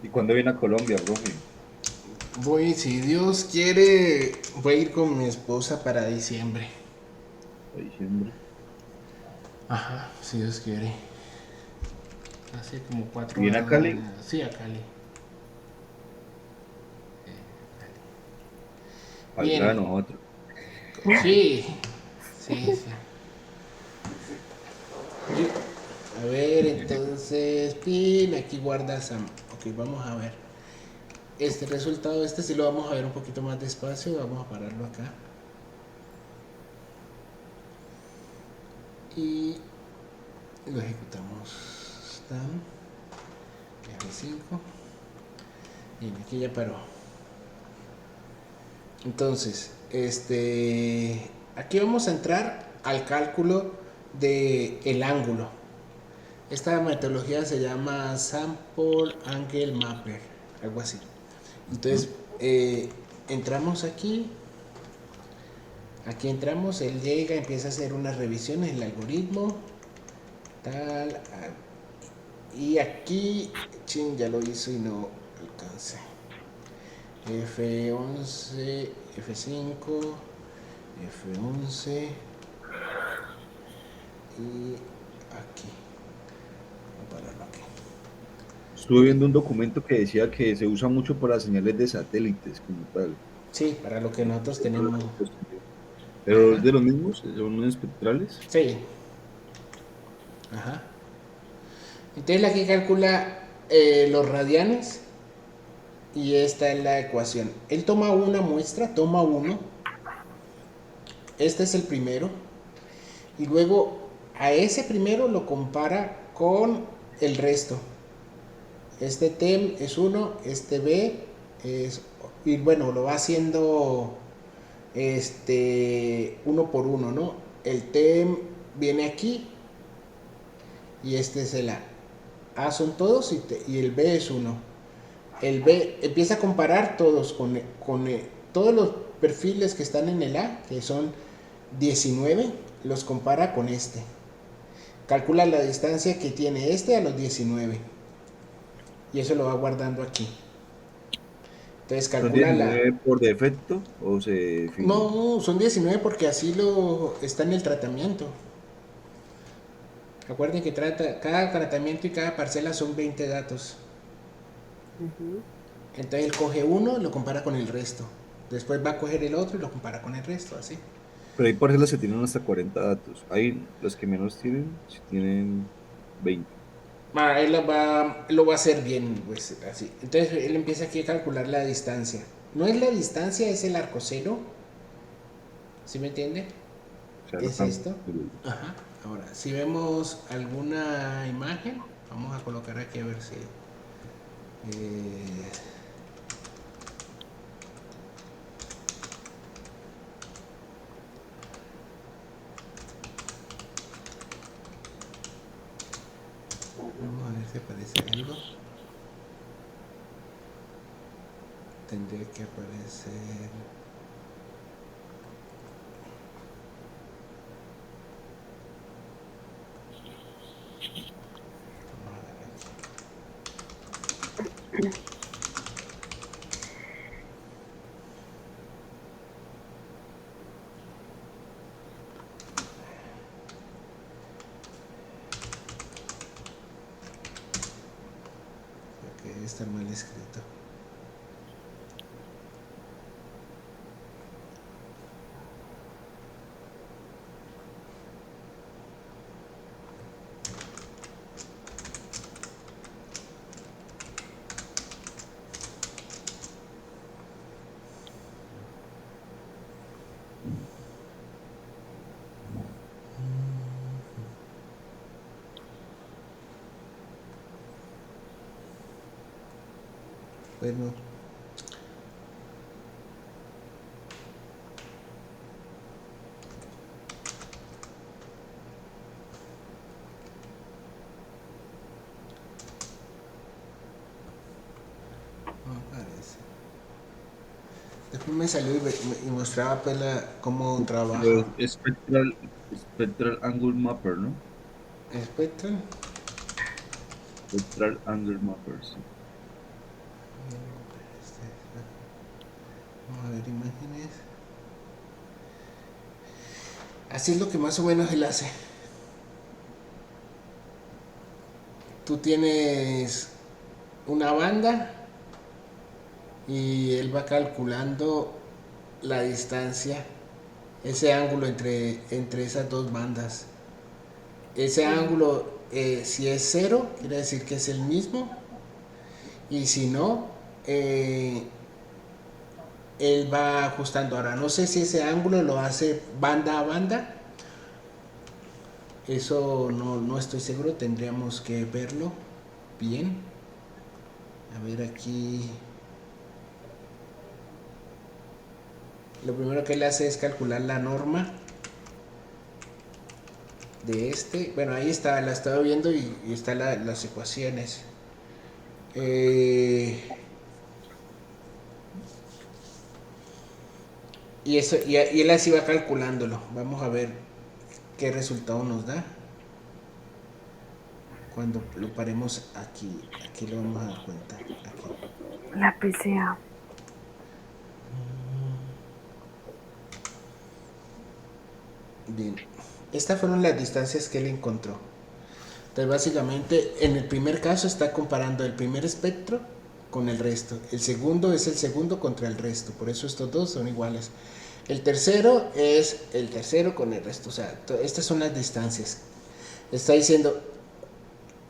¿Y cuándo viene a Colombia, profe? Voy, si Dios quiere, voy a ir con mi esposa para diciembre. A diciembre. Ajá, si Dios quiere. Hace como ¿Y 4 viene a Cali? años. Sí, a Cali. Al grano, Bien. a otro. Sí, sí, sí. A ver, entonces, pin, aquí guardas. Ok, vamos a ver. Este resultado, este sí lo vamos a ver un poquito más despacio. Vamos a pararlo acá. Y lo ejecutamos. Stun, F5. Bien, aquí ya paró. Entonces, aquí vamos a entrar al cálculo del ángulo. Esta metodología se llama Sample Angle Mapper, algo así. Entonces, entramos aquí. Aquí entramos, él llega, empieza a hacer unas revisiones, el algoritmo, tal. Y aquí, chin, ya lo hizo y no alcancé. F11, F5, F11 y aquí. Voy a pararlo aquí. Estuve viendo un documento que decía que se usa mucho para las señales de satélites como tal. Sí, para lo que nosotros tenemos. Pero es Ajá. de los mismos, son espectrales. Sí. Ajá. Entonces aquí calcula los radianes y esta es la ecuación. Él toma una muestra, toma uno. Este es el primero. Y luego a ese primero lo compara con el resto. Este TEM es uno, este B es... Y bueno, lo va haciendo uno por uno, ¿no? El TEM viene aquí y este es el A. A son todos y el B es uno. El B empieza a comparar todos con todos los perfiles que están en el A, que son 19, los compara con este. Calcula la distancia que tiene este a los 19. Y eso lo va guardando aquí. Entonces ¿Son calcula la... 19 por defecto o se define? No, son 19 porque así lo está en el tratamiento. Recuerden que cada tratamiento y cada parcela son 20 datos. Ujú. Entonces él coge uno y lo compara con el resto. Después va a coger el otro y lo compara con el resto, así. Pero hay parcelas que tienen hasta 40 datos. Hay los que menos tienen, si tienen 20. Él lo va a hacer bien, pues así. Entonces él empieza aquí a calcular la distancia. No es la distancia, es el arco cero. ¿Sí me entiende? O sea, Es tan- esto. Ajá. Ahora, si vemos alguna imagen, vamos a colocar aquí a ver si... eh, vamos a ver si aparece algo. Tendría que aparecer... Vamos a ver aquí. Creo que está mal escrito. Bueno. No aparece. Después me salió y mostraba pues cómo trabaja. Spectral Angle Mapper, ¿no? Spectral. Spectral Angle Mapper, sí. Vamos a ver imágenes. Así es lo que más o menos él hace. Tú tienes una banda y él va calculando la distancia, ese ángulo entre esas dos bandas. Ese ángulo, si es cero, quiere decir que es el mismo. Y si no, él va ajustando. Ahora, no sé si ese ángulo lo hace banda a banda. Eso no estoy seguro, tendríamos que verlo bien. A ver aquí. Lo primero que él hace es calcular la norma de este. Bueno, ahí está, la estaba viendo y están las ecuaciones. Y él así va calculándolo. Vamos a ver qué resultado nos da. Cuando lo paremos aquí lo vamos a dar cuenta. Aquí. La PCA. Bien, estas fueron las distancias que él encontró. Entonces básicamente en el primer caso está comparando el primer espectro con el resto. El segundo es el segundo contra el resto, por eso estos dos son iguales. El tercero es el tercero con el resto, o sea, estas son las distancias. Está diciendo,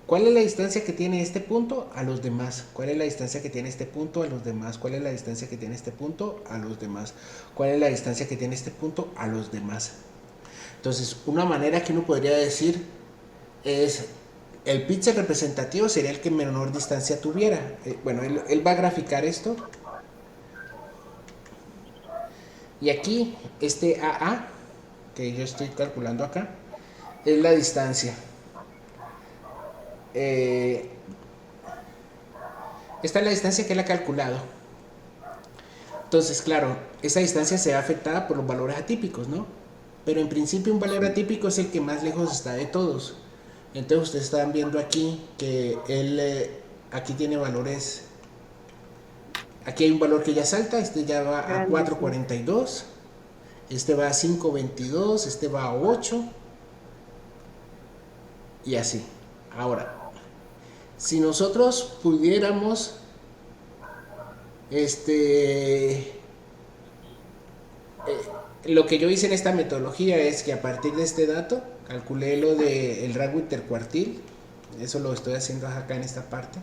¿cuál es la distancia que tiene este punto a los demás? ¿Cuál es la distancia que tiene este punto a los demás? ¿Cuál es la distancia que tiene este punto a los demás? ¿Cuál es la distancia que tiene este punto a los demás? Entonces, una manera que uno podría decir es el píxel representativo sería el que menor distancia tuviera. Bueno, él va a graficar esto. Y aquí, este AA, que yo estoy calculando acá, es la distancia. Esta es la distancia que él ha calculado. Entonces, claro, esa distancia se ve afectada por los valores atípicos, ¿no? Pero en principio un valor atípico es el que más lejos está de todos. Entonces ustedes están viendo aquí que él aquí tiene valores. Aquí hay un valor que ya salta, este ya va a 4.42, este va a 5.22, este va a 8 y así. Ahora, si nosotros pudiéramos lo que yo hice en esta metodología es que a partir de este dato calculé lo del rango intercuartil. Eso lo estoy haciendo acá en esta parte.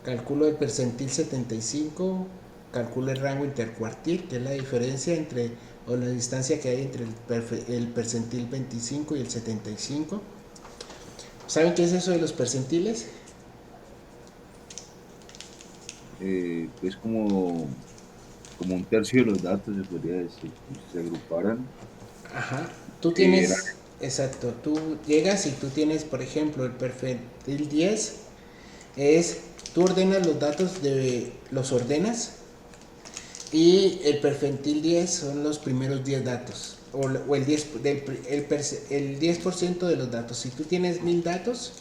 Calculo el percentil 75, calculo el rango intercuartil, que es la diferencia entre, o la distancia que hay entre el percentil 25 y el 75. ¿Saben qué es eso de los percentiles? Es como un tercio de los datos, se podría decir, como si se agruparan. Ajá. Tú tienes, exacto, tú llegas y tú tienes, por ejemplo, el percentil 10 es, tú ordenas los datos los ordenas y el percentil 10 son los primeros 10 datos o el 10% de los datos. Si tú tienes 1000 datos,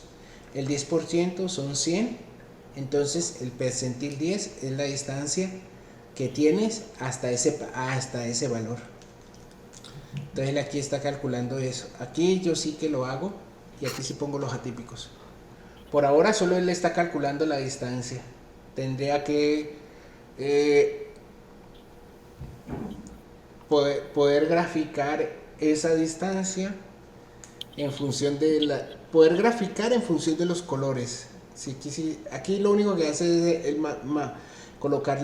el 10% son 100, entonces el percentil 10 es la distancia que tienes hasta ese valor. Entonces él aquí está calculando eso. Aquí yo sí que lo hago y aquí sí pongo los atípicos. Por ahora solo él está calculando la distancia. Tendría que poder graficar esa distancia en función de poder graficar en función de los colores. Aquí lo único que hace es colocar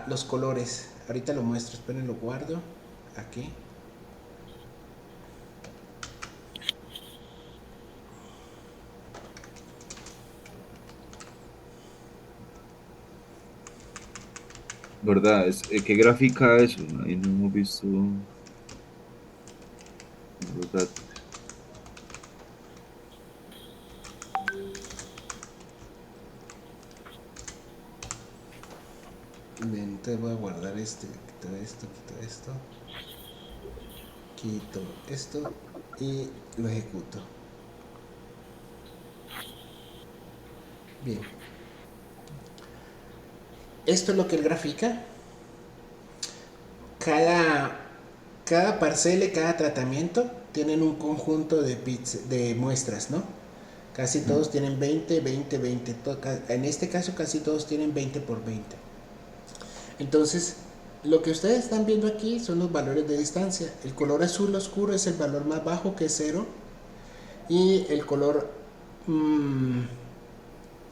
los colores. Ahorita lo muestro, esperen, lo guardo aquí. ¿Verdad? ¿Qué gráfica es eso? Ahí no hemos visto los datos. Bien, entonces voy a guardar quito esto y lo ejecuto. Bien. Esto es lo que él grafica. Cada parcela y cada tratamiento tienen un conjunto de muestras, ¿no? Casi todos tienen 20, 20, 20. En este caso casi todos tienen 20 por 20. Entonces, lo que ustedes están viendo aquí son los valores de distancia. El color azul oscuro es el valor más bajo, que es 0. Y el color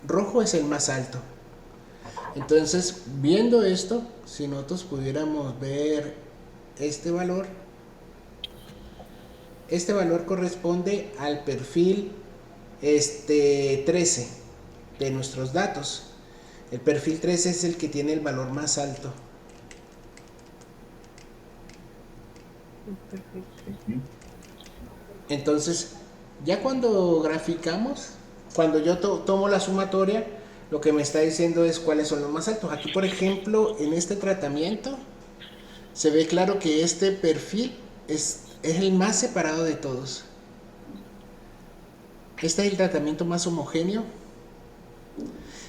rojo es el más alto. Entonces, viendo esto, si nosotros pudiéramos ver este valor corresponde al perfil 13 de nuestros datos. El perfil 13 es el que tiene el valor más alto. Entonces, ya cuando graficamos, cuando yo tomo la sumatoria, lo que me está diciendo es cuáles son los más altos. Aquí, por ejemplo, en este tratamiento, se ve claro que este perfil es el más separado de todos. Este es el tratamiento más homogéneo.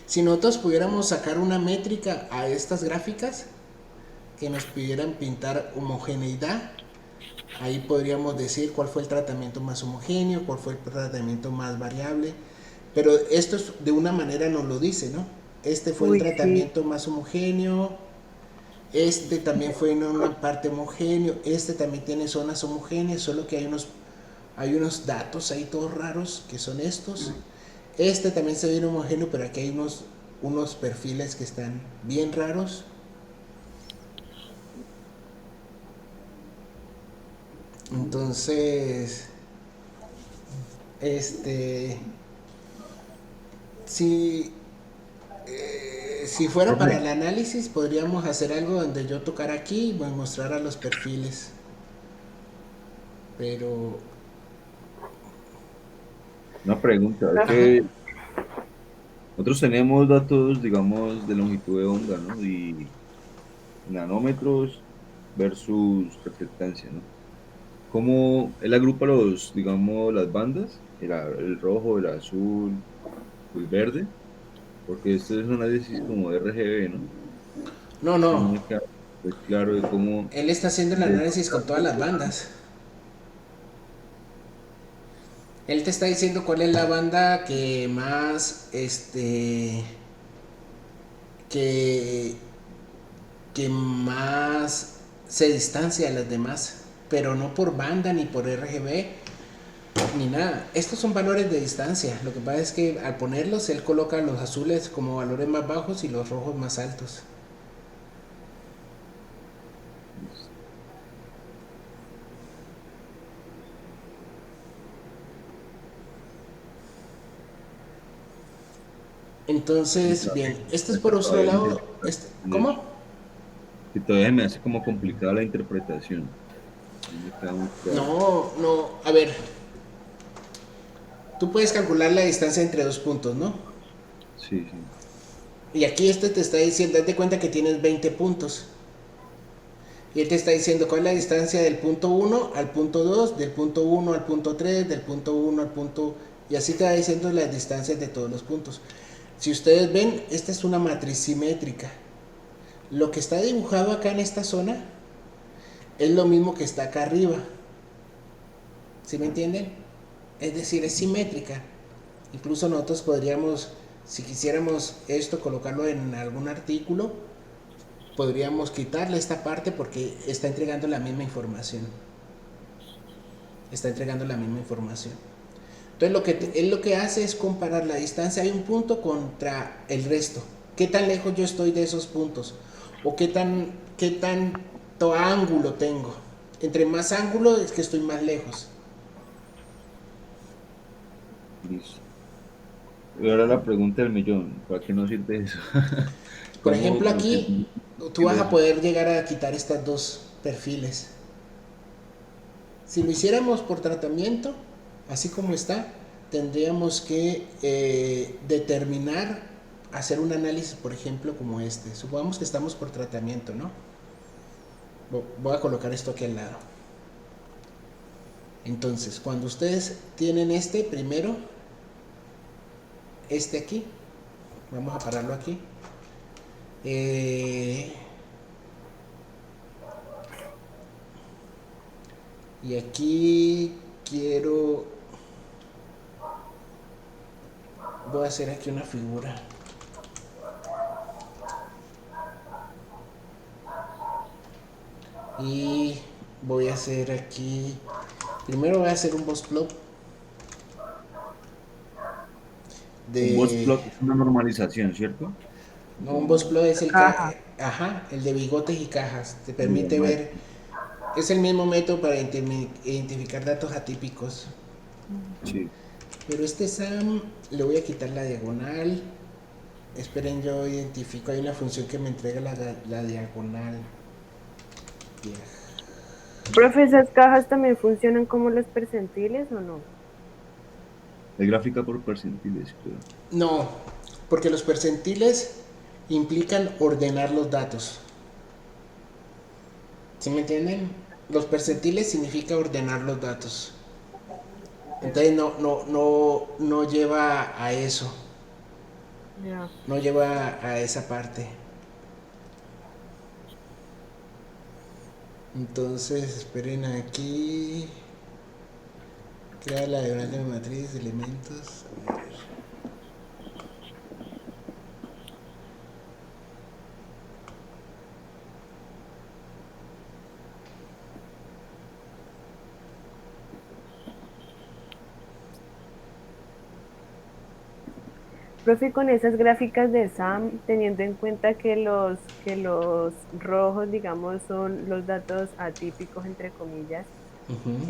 Si nosotros pudiéramos sacar una métrica a estas gráficas que nos pidieran pintar homogeneidad, ahí podríamos decir cuál fue el tratamiento más homogéneo, cuál fue el tratamiento más variable. Pero esto de una manera nos lo dice, ¿no? Este fue el tratamiento más homogéneo, este también fue en una parte homogéneo, este también tiene zonas homogéneas, solo que hay unos datos ahí todos raros que son estos. Este también se ve homogéneo, pero aquí hay unos perfiles que están bien raros. Entonces, si fuera para el análisis, podríamos hacer algo donde yo tocara aquí y mostrar los perfiles. Pero... Una pregunta, es que nosotros tenemos datos, digamos, de longitud de onda, ¿no? Y nanómetros versus reflectancia, ¿no? ¿Cómo él agrupa digamos, las bandas? El rojo, el azul, el verde, porque esto es un análisis como de RGB, ¿no? No, Que no no. me queda pues claro de cómo... Él está haciendo el análisis con todas las bandas. Él te está diciendo cuál es la banda que más, que más se distancia de las demás, pero no por banda ni por RGB ni nada. Estos son valores de distancia. Lo que pasa es que al ponerlos él coloca los azules como valores más bajos y los rojos más altos. Entonces, bien, esto es por otro lado. ¿Cómo? Que todavía me hace como complicada la interpretación. No me queda muy claro. No, a ver. Tú puedes calcular la distancia entre dos puntos, ¿no? Sí, sí. Y aquí te está diciendo, date cuenta que tienes 20 puntos. Y él te está diciendo cuál es la distancia del punto 1 al punto 2, del punto 1 al punto 3, del punto 1 al punto... Y así te va diciendo las distancias de todos los puntos. Si ustedes ven, esta es una matriz simétrica. Lo que está dibujado acá en esta zona es lo mismo que está acá arriba. ¿Sí me entienden? Es decir, es simétrica. Incluso nosotros podríamos, si quisiéramos esto, colocarlo en algún artículo, podríamos quitarle esta parte porque está entregando la misma información. Está entregando la misma información. Entonces él lo que hace es comparar la distancia de un punto contra el resto. ¿Qué tan lejos yo estoy de esos puntos? ¿O qué tanto ángulo tengo? Entre más ángulo es que estoy más lejos. Listo. Y ahora la pregunta del millón, ¿para qué nos sirve eso? Por ¿Cómo ejemplo, aquí tú vas a poder llegar a quitar estos dos perfiles. Si lo hiciéramos por tratamiento, así como está, tendríamos que determinar, hacer un análisis, por ejemplo, como este. Supongamos que estamos por tratamiento, ¿no? Voy a colocar esto aquí al lado. Entonces, cuando ustedes tienen este primero, este aquí, vamos a pararlo aquí. Y aquí voy a hacer aquí una figura. Y voy a hacer aquí, primero voy a hacer un box plot Un box plot es una normalización, ¿cierto? No, un box plot es Caja. el de bigotes y cajas. Te permite Normal. ver, es el mismo método para identificar datos atípicos. Sí. Pero este SAM le voy a quitar la diagonal. Esperen, yo identifico, hay una función que me entrega la diagonal. Profe, ¿esas cajas también funcionan como los percentiles o no? Es gráfica por percentiles, creo. No, porque los percentiles implican ordenar los datos. ¿Sí me entienden? Los percentiles significa ordenar los datos. Entonces no lleva a eso. Ya. No lleva a esa parte. Entonces, esperen aquí. Crea la diagonal de matriz de elementos. A ver. Profe, con esas gráficas de SAM, teniendo en cuenta que los rojos, digamos, son los datos atípicos, entre comillas, Ujú.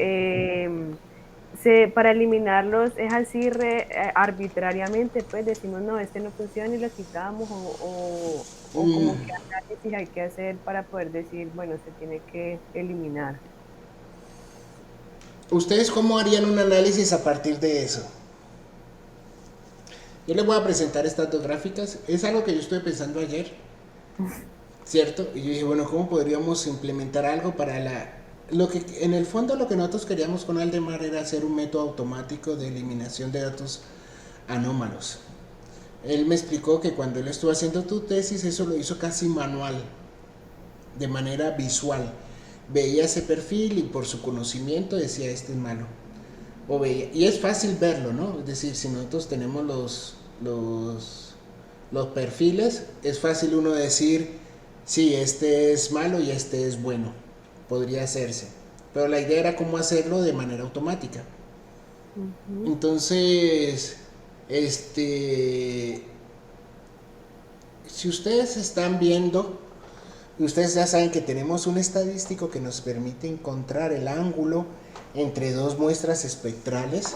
para eliminarlos es así arbitrariamente, pues decimos, no, este no funciona y lo quitamos, o Mm, como que análisis hay que hacer para poder decir, bueno, se tiene que eliminar. ¿Ustedes cómo harían un análisis a partir de eso? Yo les voy a presentar estas dos gráficas. Es algo que yo estuve pensando ayer, ¿cierto? Y yo dije, bueno, ¿cómo podríamos implementar algo para Lo que, en el fondo, lo que nosotros queríamos con Aldemar era hacer un método automático de eliminación de datos anómalos. Él me explicó que cuando él estuvo haciendo tu tesis, eso lo hizo casi manual, de manera visual. Veía ese perfil y por su conocimiento decía, este es malo. Y es fácil verlo, ¿no? Es decir, si nosotros tenemos los perfiles, es fácil uno decir, sí, este es malo y este es bueno. Podría hacerse. Pero la idea era cómo hacerlo de manera automática. Ujú. Entonces, si ustedes están viendo, ustedes ya saben que tenemos un estadístico que nos permite encontrar el ángulo entre dos muestras espectrales,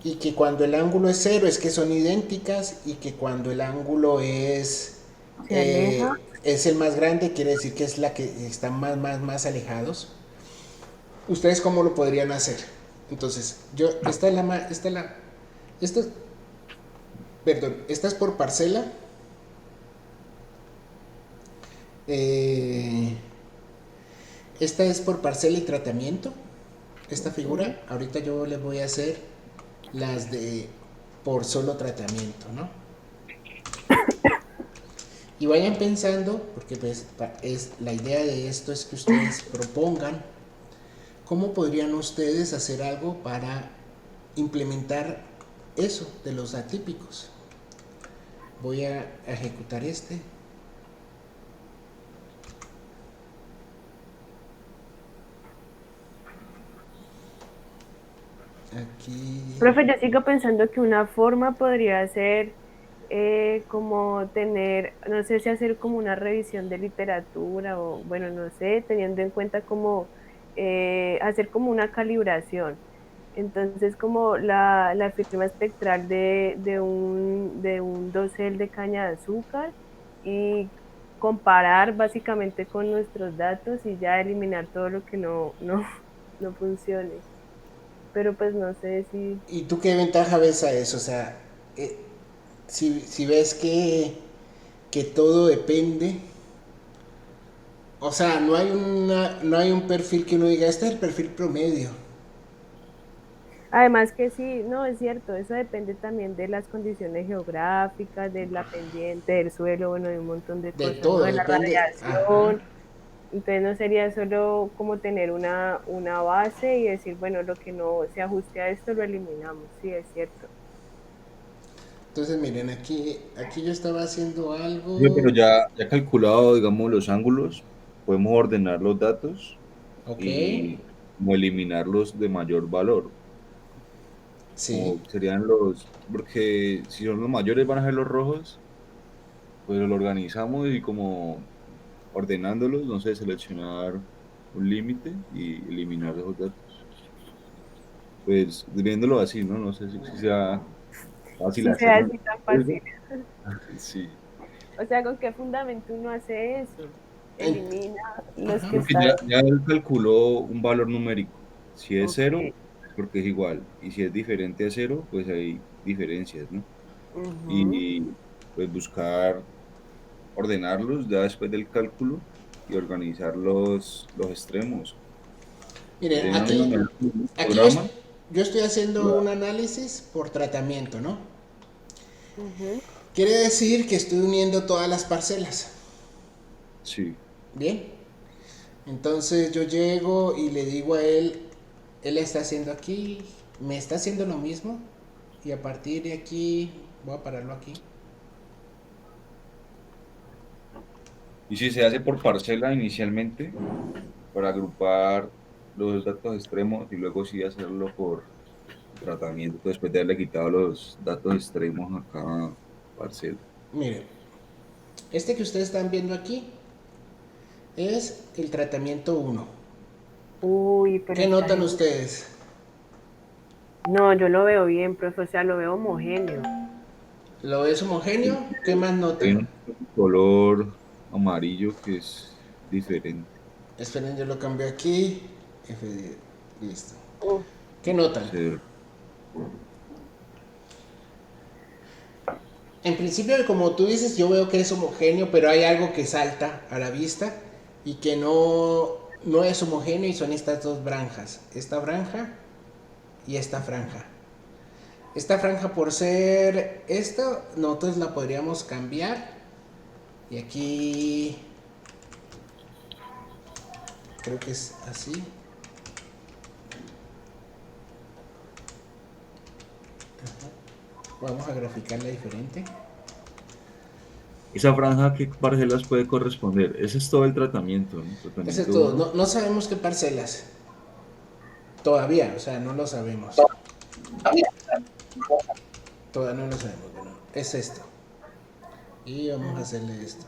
y que cuando el ángulo es cero es que son idénticas, y que cuando el ángulo Se aleja. es el más grande, quiere decir que es la que están más alejados. ¿Ustedes cómo lo podrían hacer? Entonces, esta, perdón, esta es por parcela. Esta es por parcela y tratamiento. Esta figura, ahorita yo les voy a hacer las de por solo tratamiento, ¿no? Y vayan pensando, porque pues la idea de esto es que ustedes propongan cómo podrían ustedes hacer algo para implementar eso de los atípicos. Voy a ejecutar este. Aquí. Profe, yo sigo pensando que una forma podría ser como tener, no sé si hacer como una revisión de literatura o, bueno, no sé, teniendo en cuenta como hacer como una calibración. Entonces, como la firma espectral de un dosel de caña de azúcar y comparar básicamente con nuestros datos y ya eliminar todo lo que no funcione. Pero pues no sé si... ¿Y tú qué ventaja ves a eso? O sea, eh, si ves que todo depende, o sea, no hay un perfil que uno diga, este es el perfil promedio. Además que sí, no, es cierto, eso depende también de las condiciones geográficas, de la pendiente, del suelo, bueno, de un montón de De cosas, ¿no? todo, De la depende. Ajá. radiación. Entonces no sería solo como tener una base y decir, bueno, lo que no se ajuste a esto lo eliminamos, sí, es cierto. Entonces, miren, aquí yo estaba haciendo Sí, pero algo. ya calculado, digamos, los ángulos, podemos ordenar los datos Ok. y como eliminarlos de mayor valor. Sí. Como serían los, porque si son los mayores van a ser los rojos, pues lo organizamos y como ordenándolos, no sé, seleccionar un límite y eliminar esos datos. Pues viéndolo así, ¿no? No sé si sea fácil Sí sea hacerlo. así tan fácil. Sí, O sea, ¿con qué fundamento uno hace eso? En- Elimina los ajá. que porque están. ya él calculó un valor numérico. Si es Ok. cero, es porque es igual. Y si es diferente a cero, pues hay diferencias, ¿no? Ujú. Y pues buscar ordenarlos ya después del cálculo y organizar los extremos. Miren, De una misma manera que un aquí programa, yo estoy haciendo un análisis por tratamiento, ¿no? Ujú. Quiere decir que estoy uniendo todas las parcelas. sí. Bien. Entonces yo llego y le digo a él está haciendo aquí, me está haciendo lo mismo. Y a partir de aquí, voy a pararlo aquí. Y si se hace por parcela inicialmente, para agrupar los datos extremos y luego sí hacerlo por tratamiento, después de haberle quitado los datos extremos a cada parcela. Miren, este que ustedes están viendo aquí es el tratamiento uno. Uy, pero ¿Qué está notan genial. ustedes? No, yo lo veo bien, profe, o sea, lo veo homogéneo. ¿Lo es homogéneo? ¿Qué más Hay notan? un color amarillo que es diferente. Esperen, yo lo cambio aquí. Listo. Uf, ¿Qué notan? Se- En principio, como tú dices, yo veo que es homogéneo, pero hay algo que salta a la vista y que no es homogéneo y son estas dos franjas. Esta franja y esta franja. Esta franja por ser esta, nosotros la podríamos cambiar. Y aquí creo que es así. Vamos a graficarla diferente. Esa franja, ¿a qué parcelas puede corresponder? Ese es todo el tratamiento, ¿no? Ese es Tratamiento todo. uno. No sabemos qué parcelas. Todavía, o sea, no lo sabemos. Todavía no lo sabemos. Bueno, es esto. Y vamos a hacerle esto.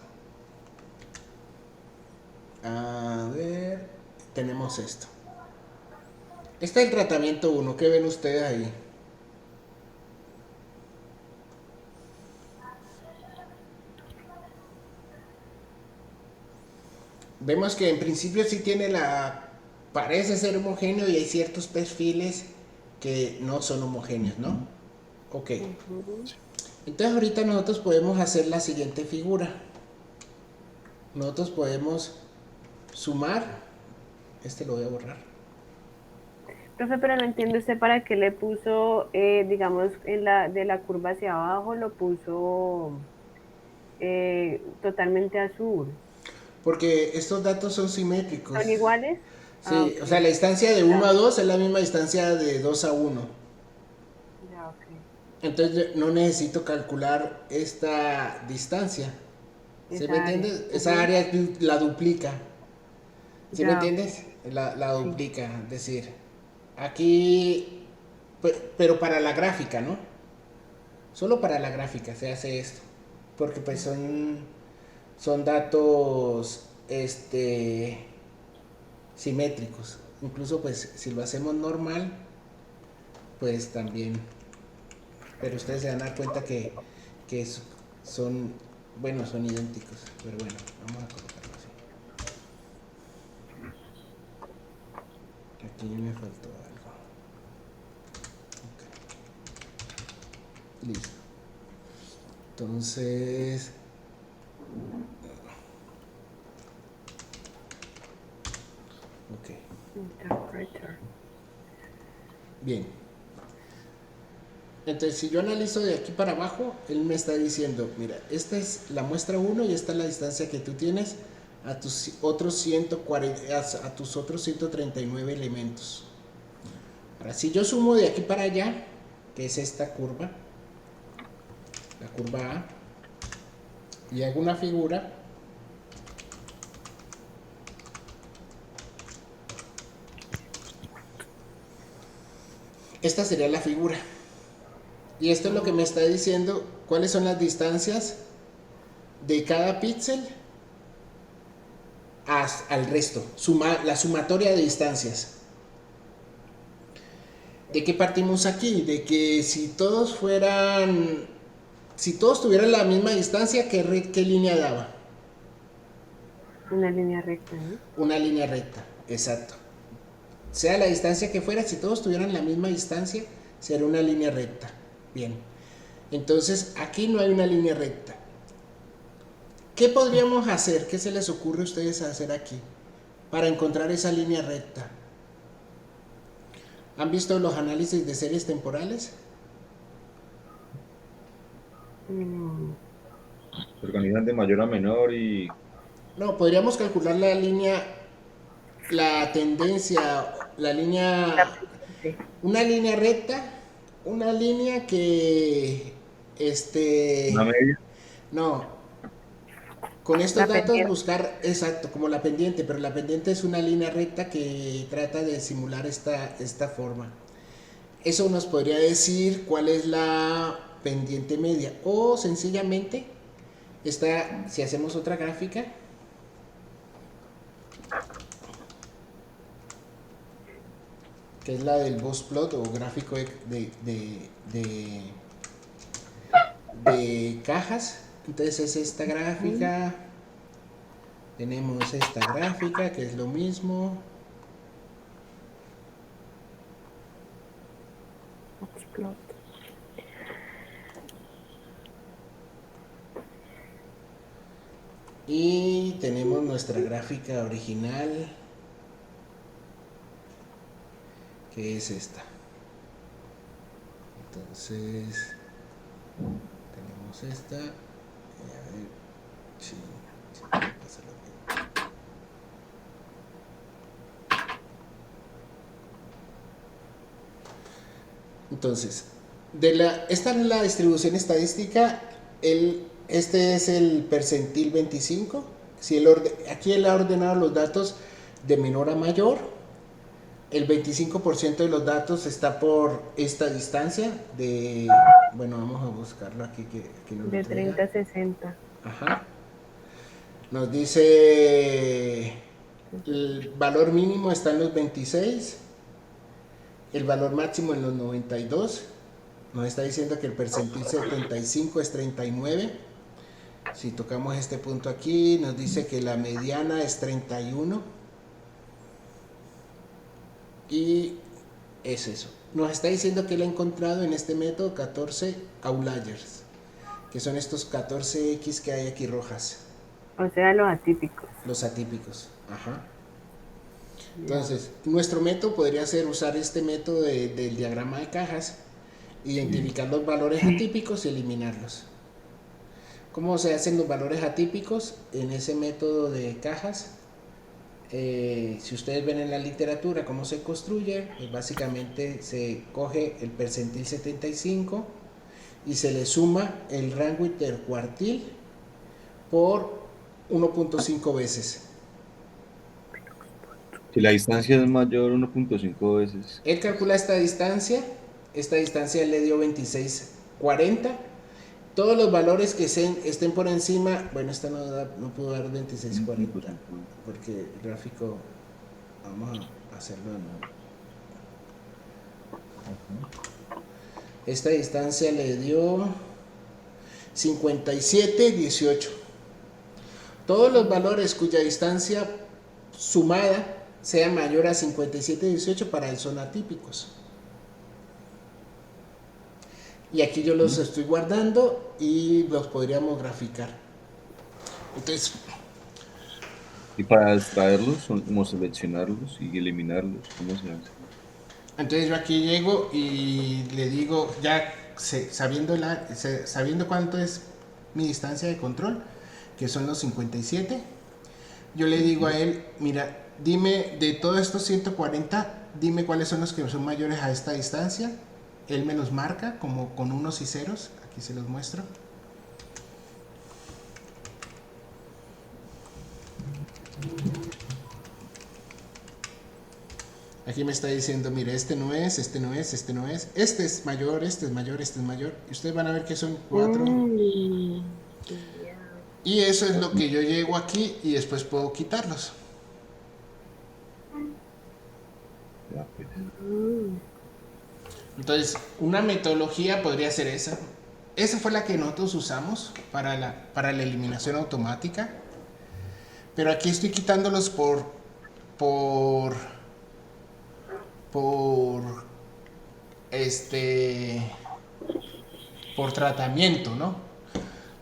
A ver, tenemos esto. Este es el tratamiento uno. ¿Qué ven ustedes ahí? Vemos que en principio sí tiene parece ser homogéneo y hay ciertos perfiles que no son homogéneos, ¿no? Ok. ujú. Entonces ahorita nosotros podemos hacer la siguiente figura. Nosotros podemos sumar. Este lo voy a borrar. Profe, pero no entiendo usted para qué le puso, digamos, de la curva hacia abajo, lo puso totalmente azul. Porque estos datos son simétricos. ¿Son iguales? Ah, Sí, ok. o sea, la distancia de uno Ya, a 2 es la misma distancia de 2 a uno. ya, ok. Entonces no necesito calcular esta distancia. ¿Sí me Esa área. entiendes? Esa Ujú. área la duplica. ¿Sí me Ya, ok. entiendes? La Sí. duplica. Es decir, aquí, pero para la gráfica, ¿no? Solo para la gráfica se hace esto. Porque pues son datos simétricos. Incluso pues si lo hacemos normal, pues también. Pero ustedes se van a dar cuenta que son Bueno, son idénticos, pero bueno, vamos a colocarlo así. Aquí me faltó algo. Ok. Listo. Entonces, ok. Interpreter. Bien. Entonces, si yo analizo de aquí para abajo, él me está diciendo, mira, esta es la muestra 1 y esta es la distancia que tú tienes a tus otros 140, a tus otros 139 elementos. Ahora, si yo sumo de aquí para allá, que es esta curva, la curva A, y hago una figura, esta sería la figura. Y esto es lo que me está diciendo cuáles son las distancias de cada píxel al resto, la sumatoria de distancias. ¿De qué partimos aquí? De que si todos tuvieran la misma distancia, ¿qué línea daba? Una línea recta, ¿no? Una línea recta, exacto. Sea la distancia que fuera, si todos tuvieran la misma distancia, sería una línea recta. Bien. Entonces, aquí no hay una línea recta. ¿Qué podríamos hacer? ¿Qué se les ocurre a ustedes hacer aquí para encontrar esa línea recta? ¿Han visto los análisis de series temporales? Se organizan de mayor a menor y No, podríamos calcular la línea, la tendencia, la línea, Sí. una línea recta, una línea que, una media. no, con estos La datos pendiente. buscar, exacto, como la pendiente, pero la pendiente es una línea recta que trata de simular esta forma. Eso nos podría decir cuál es la pendiente media, o sencillamente, si hacemos otra gráfica, que es la del box plot o gráfico de cajas. Entonces es esta gráfica, tenemos esta gráfica que es lo mismo, Explot. y tenemos nuestra gráfica original, que es esta. Entonces tenemos esta, y a ver si puede pasar lo mismo. Entonces, esta es la distribución estadística. Este es el percentil 25. Aquí él ha ordenado los datos de menor a mayor. El 25% de los datos está por esta distancia de... Bueno, vamos a buscarlo aquí que nos lo De traiga. 30 a 60. Ajá. Nos dice el valor mínimo está en los 26, el valor máximo en los 92. Nos está diciendo que el percentil 75 es 39. Si tocamos este punto aquí, nos dice que la mediana es 31. Y es eso. Nos está diciendo que él ha encontrado en este método 14 outliers, que son estos 14X que hay aquí rojas. O sea, los atípicos. Los atípicos. Ajá. Entonces, nuestro método podría ser usar este método del diagrama de cajas, identificar los valores atípicos y eliminarlos. ¿Cómo se hacen los valores atípicos en ese método de cajas? Si ustedes ven en la literatura cómo se construye, pues básicamente se coge el percentil 75 y se le suma el rango intercuartil por 1.5 veces. Si la distancia es mayor 1.5 veces. Él calcula esta distancia le dio 2640. Todos los valores que estén por encima, bueno, esta no pudo dar 2640 porque el gráfico, vamos a hacerlo de nuevo. Esta distancia le dio 57, 18. Todos los valores cuya distancia sumada sea mayor a 57, 18 para él son atípicos. Y aquí yo los estoy guardando y los podríamos graficar. Entonces, Y para extraerlos, son como seleccionarlos y eliminarlos, ¿cómo se hace? entonces yo aquí llego y le digo, ya sabiendo, sabiendo cuánto es mi distancia de control, que son los 57, yo le digo a él, mira, dime de todos estos 140, dime cuáles son los que son mayores a esta distancia. Él me los marca como con unos y ceros, aquí se los muestro. Aquí me está diciendo, mire, este no es, este no es, este no es, este es mayor, este es mayor, este es mayor. Y ustedes van a ver que son 4. Y eso es lo que yo llego aquí y después puedo quitarlos. Ya, pues. Entonces, una metodología podría ser esa. Esa fue la que nosotros usamos para la eliminación automática. Pero aquí estoy quitándolos por tratamiento, ¿no?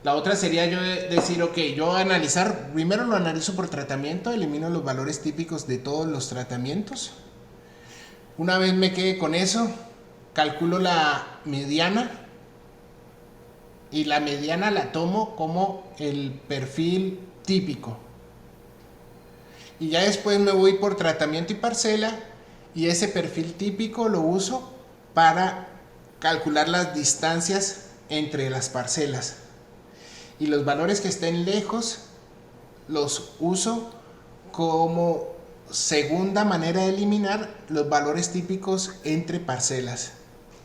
La otra sería yo decir, ok, yo analizar, primero lo analizo por tratamiento, elimino los valores típicos de todos los tratamientos. Una vez me quede con eso, calculo la mediana y la mediana la tomo como el perfil típico. Y ya después me voy por tratamiento y parcela y ese perfil típico lo uso para calcular las distancias entre las parcelas. Y los valores que estén lejos los uso como segunda manera de eliminar los valores típicos entre parcelas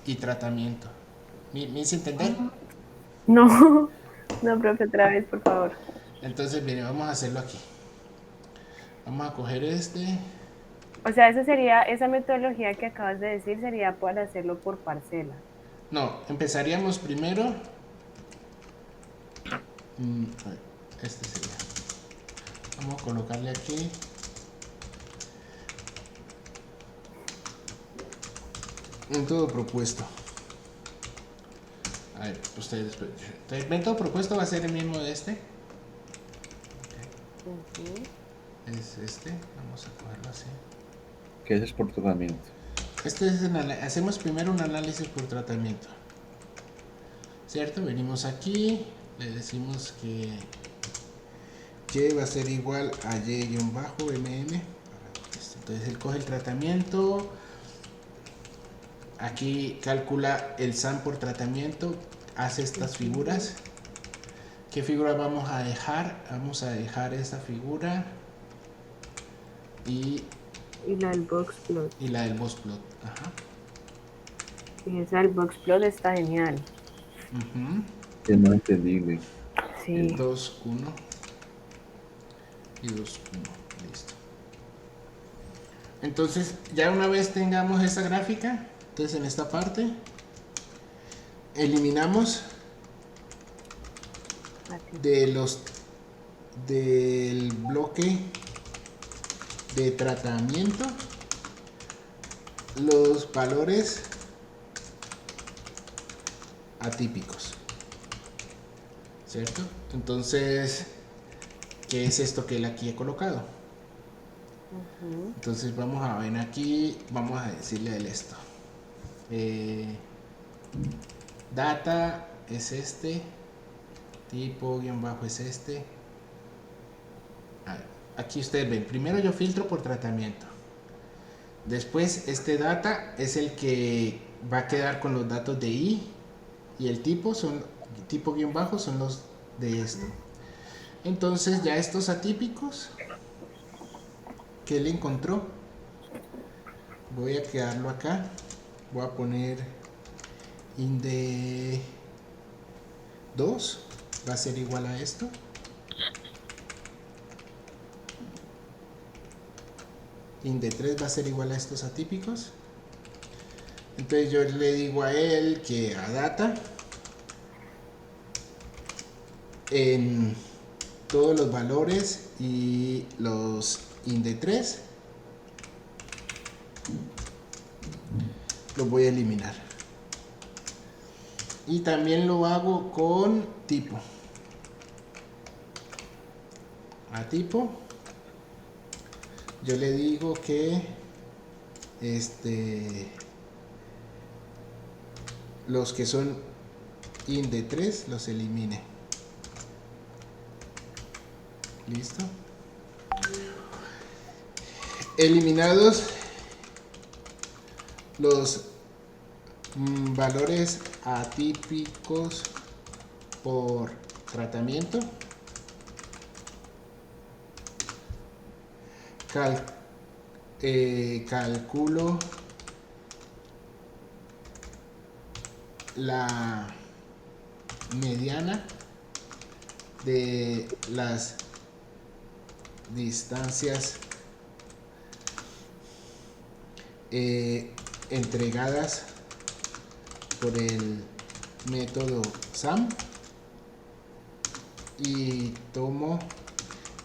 y tratamiento. ¿Me hice entender? No, no, profe, otra vez, por favor. Entonces, bien, vamos a hacerlo aquí. Vamos a coger este. O sea, esa metodología que acabas de decir sería para hacerlo por parcela. No, empezaríamos primero. Este sería. Vamos a colocarle aquí. Un todo propuesto. A ver, ustedes. El método propuesto va a ser el mismo de este. Es este. Vamos a cogerlo así. ¿Qué es por tratamiento? Hacemos primero un análisis por tratamiento. ¿Cierto? Venimos aquí. Le decimos que Y va a ser igual a Y-MM. Entonces él coge el tratamiento. Aquí calcula el SAM por tratamiento. Hace estas figuras. ¿Qué figura vamos a dejar? Vamos a dejar esta figura. Y la del box plot. Y la del box plot. Ajá. Y esa del box plot está genial. Es más entendible. Sí. 2, 1 y 2, 1. Listo. Entonces, ya una vez tengamos esta gráfica, entonces en esta parte eliminamos del bloque de tratamiento los valores atípicos, ¿cierto? Entonces, ¿qué es esto que él aquí he colocado? Entonces vamos a ver aquí, vamos a decirle a él esto. Data es este, tipo guión bajo es este. Aquí ustedes ven, primero yo filtro por tratamiento. Después este data es el que va a quedar con los datos de I y el tipo guión bajo son los de esto. Entonces ya estos atípicos que él encontró, voy a quedarlo acá, voy a poner inde 2 va a ser igual a esto. Inde 3 va a ser igual a estos atípicos. Entonces yo le digo a él que a data en todos los valores y los int3 los voy a eliminar. Y también lo hago con tipo. A tipo yo le digo que los que son int3 los elimine. Listo. Eliminados los valores atípicos por tratamiento, calculo la mediana de las distancias entregadas por el método SAM y tomo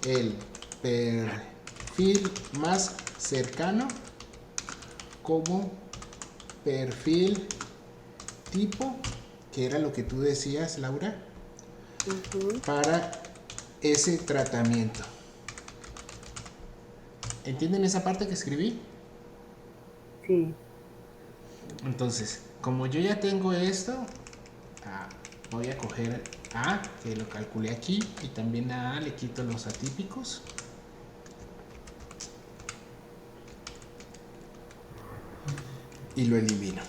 el perfil más cercano como perfil tipo, que era lo que tú decías, Laura, para ese tratamiento. ¿Entienden esa parte que escribí? Sí. Entonces, como yo ya tengo esto, voy a coger A, que lo calculé aquí, y también a A le quito los atípicos. Y lo elimino.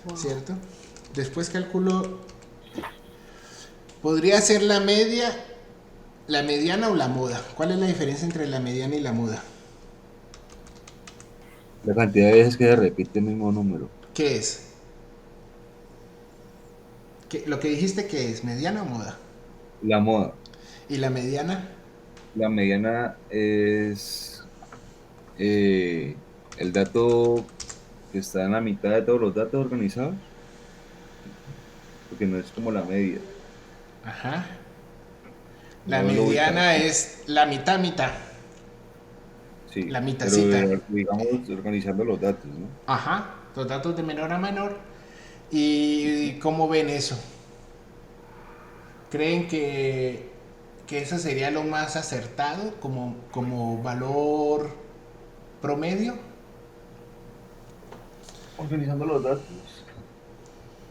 Wow. ¿Cierto? Después calculo, podría ser la media, la mediana o la muda. ¿Cuál es la diferencia entre la mediana y la muda? La cantidad de veces que se repite el mismo número. ¿Qué es? Lo que dijiste, ¿qué es? ¿Mediana o muda? La moda. ¿Y la mediana? La mediana es el dato que está en la mitad de todos los datos organizados, porque no es como la media. Ajá. La No lo mediana ubicamos. es la mitad. Sí, La pero mitacita. digamos organizando los datos, ¿no? Ajá. Los datos de menor a menor. ¿Y cómo ven eso? ¿Creen que eso sería lo más acertado como valor promedio? Organizando los datos.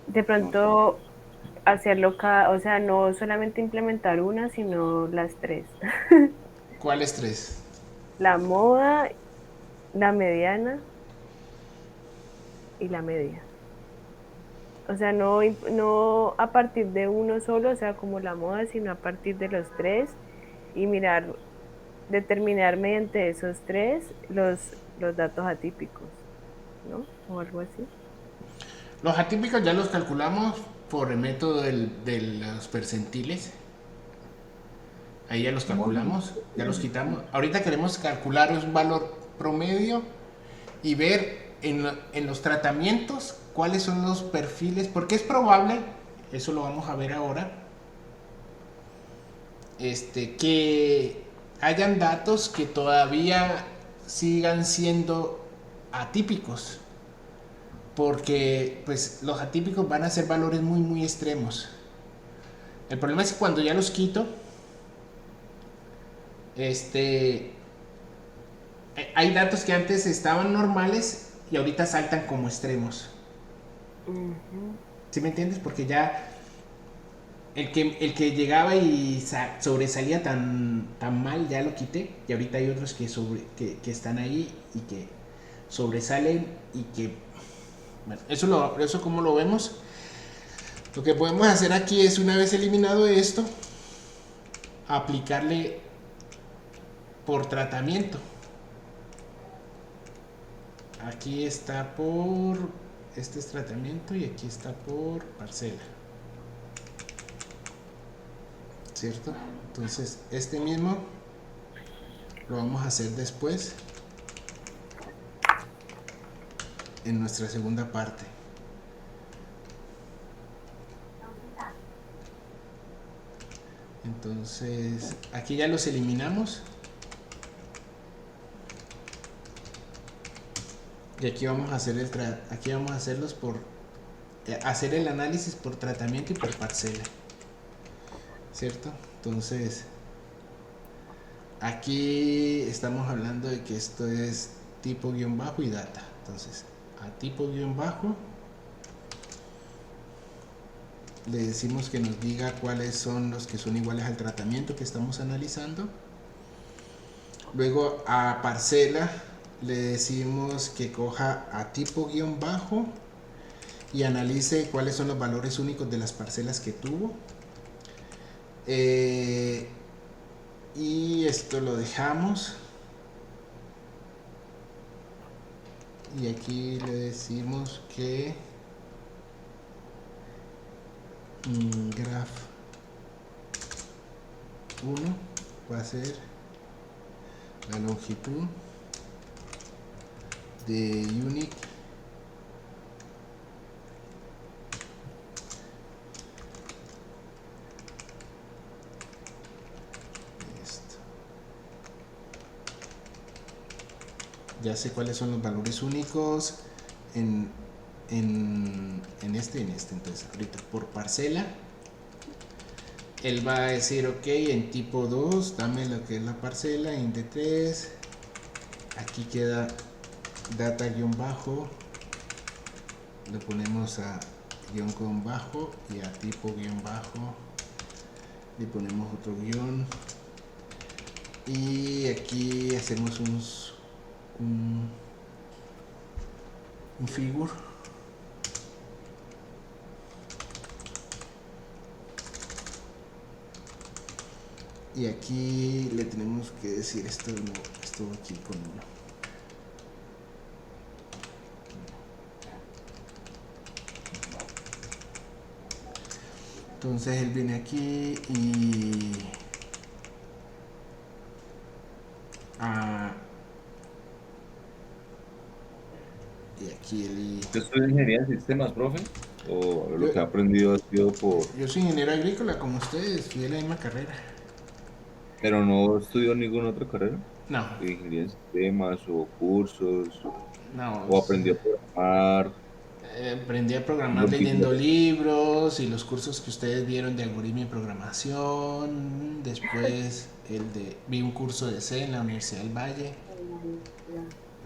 De pronto hacerlo cada, o sea, no solamente implementar una, sino las tres. ¿Cuáles tres? La moda, la mediana y la media. O sea, no a partir de uno solo, o sea, como la moda, sino a partir de los tres y mirar, determinar mediante esos tres los datos atípicos, ¿no? O algo así. Los atípicos ya los calculamos por el método de los percentiles. Ahí ya los calculamos, ya los quitamos. Ahorita queremos calcular un valor promedio y ver en los tratamientos cuáles son los perfiles, porque es probable, eso lo vamos a ver ahora, que hayan datos que todavía sigan siendo atípicos, porque pues los atípicos van a ser valores muy muy extremos. El problema es que cuando ya los quito, hay datos que antes estaban normales y ahorita saltan como extremos. ¿Sí me entiendes? Porque ya el que llegaba y sobresalía tan mal ya lo quité, y ahorita hay otros que están ahí y que sobresalen y que, bueno, eso como lo vemos. Lo que podemos hacer aquí es, una vez eliminado esto, aplicarle por tratamiento. Aquí está por, este es tratamiento y aquí está por parcela, ¿cierto? Entonces este mismo lo vamos a hacer después en nuestra segunda parte. Entonces, aquí ya los eliminamos. Y aquí vamos a hacer aquí vamos a hacerlos por hacer el análisis por tratamiento y por parcela. ¿Cierto? Entonces, aquí estamos hablando de que esto es tipo guión bajo y data. Entonces, a tipo guión bajo le decimos que nos diga cuáles son los que son iguales al tratamiento que estamos analizando. Luego a parcela le decimos que coja a tipo guión bajo y analice cuáles son los valores únicos de las parcelas que tuvo. Y esto lo dejamos. Y aquí le decimos que graph 1 va a ser la longitud de unique ya sé cuáles son los valores únicos en este y en este. Entonces ahorita por parcela él va a decir ok, en tipo 2 dame lo que es la parcela, en D3 aquí queda data guión bajo, lo ponemos a guión bajo y a tipo guión bajo le ponemos otro guión y aquí hacemos un figure y aquí le tenemos que decir esto aquí con uno. Entonces él viene aquí y aquí él ¿Usted estudia ingeniería de sistemas, profe? ¿O lo que ha aprendido ha sido por...? yo soy ingeniero agrícola como ustedes, estudié la misma carrera. ¿Pero no estudió ninguna otra carrera? No, ¿De ingeniería de sistemas o cursos? no. ¿O aprendió a programar? Aprendí a programar leyendo libros y los cursos que ustedes vieron de algoritmo y programación. Después vi un curso de C en la Universidad del Valle.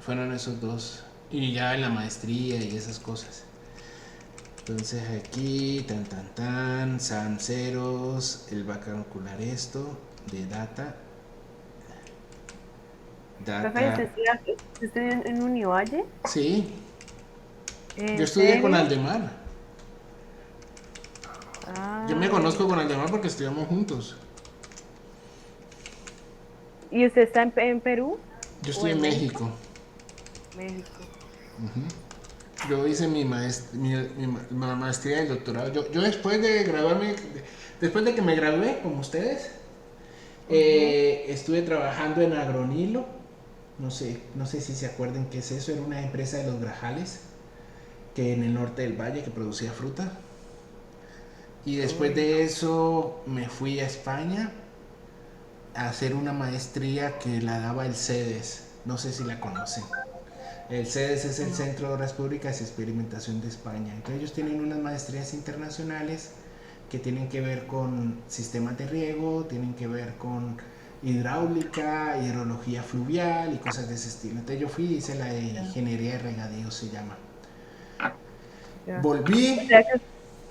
Fueron esos dos. Y ya en la maestría y esas cosas. Entonces aquí, san ceros, él va a calcular esto de data. Profe, ¿usted estudió en Univalle? Sí, ¿En yo estudié con serio? Aldemar. Ah. Yo me conozco con Aldemar porque estudiamos juntos. ¿Y usted está en Perú? Yo estoy en México. México. Yo hice mi maestría y el doctorado. Yo después de graduarme, después de que me gradué, como ustedes, estuve trabajando en Agronilo. No sé si se acuerdan qué es eso. Era una empresa de los Grajales, que en el norte del valle, que producía fruta. Y después de eso me fui a España a hacer una maestría que la daba el CEDES. No sé si la conocen. El CEDES es el Centro de Obras Públicas y Experimentación de España. Entonces ellos tienen unas maestrías internacionales que tienen que ver con sistemas de riego, tienen que ver con hidráulica, hidrología fluvial y cosas de ese estilo. Entonces yo fui y hice la de ingeniería de regadío, se llama. Ya. Volví.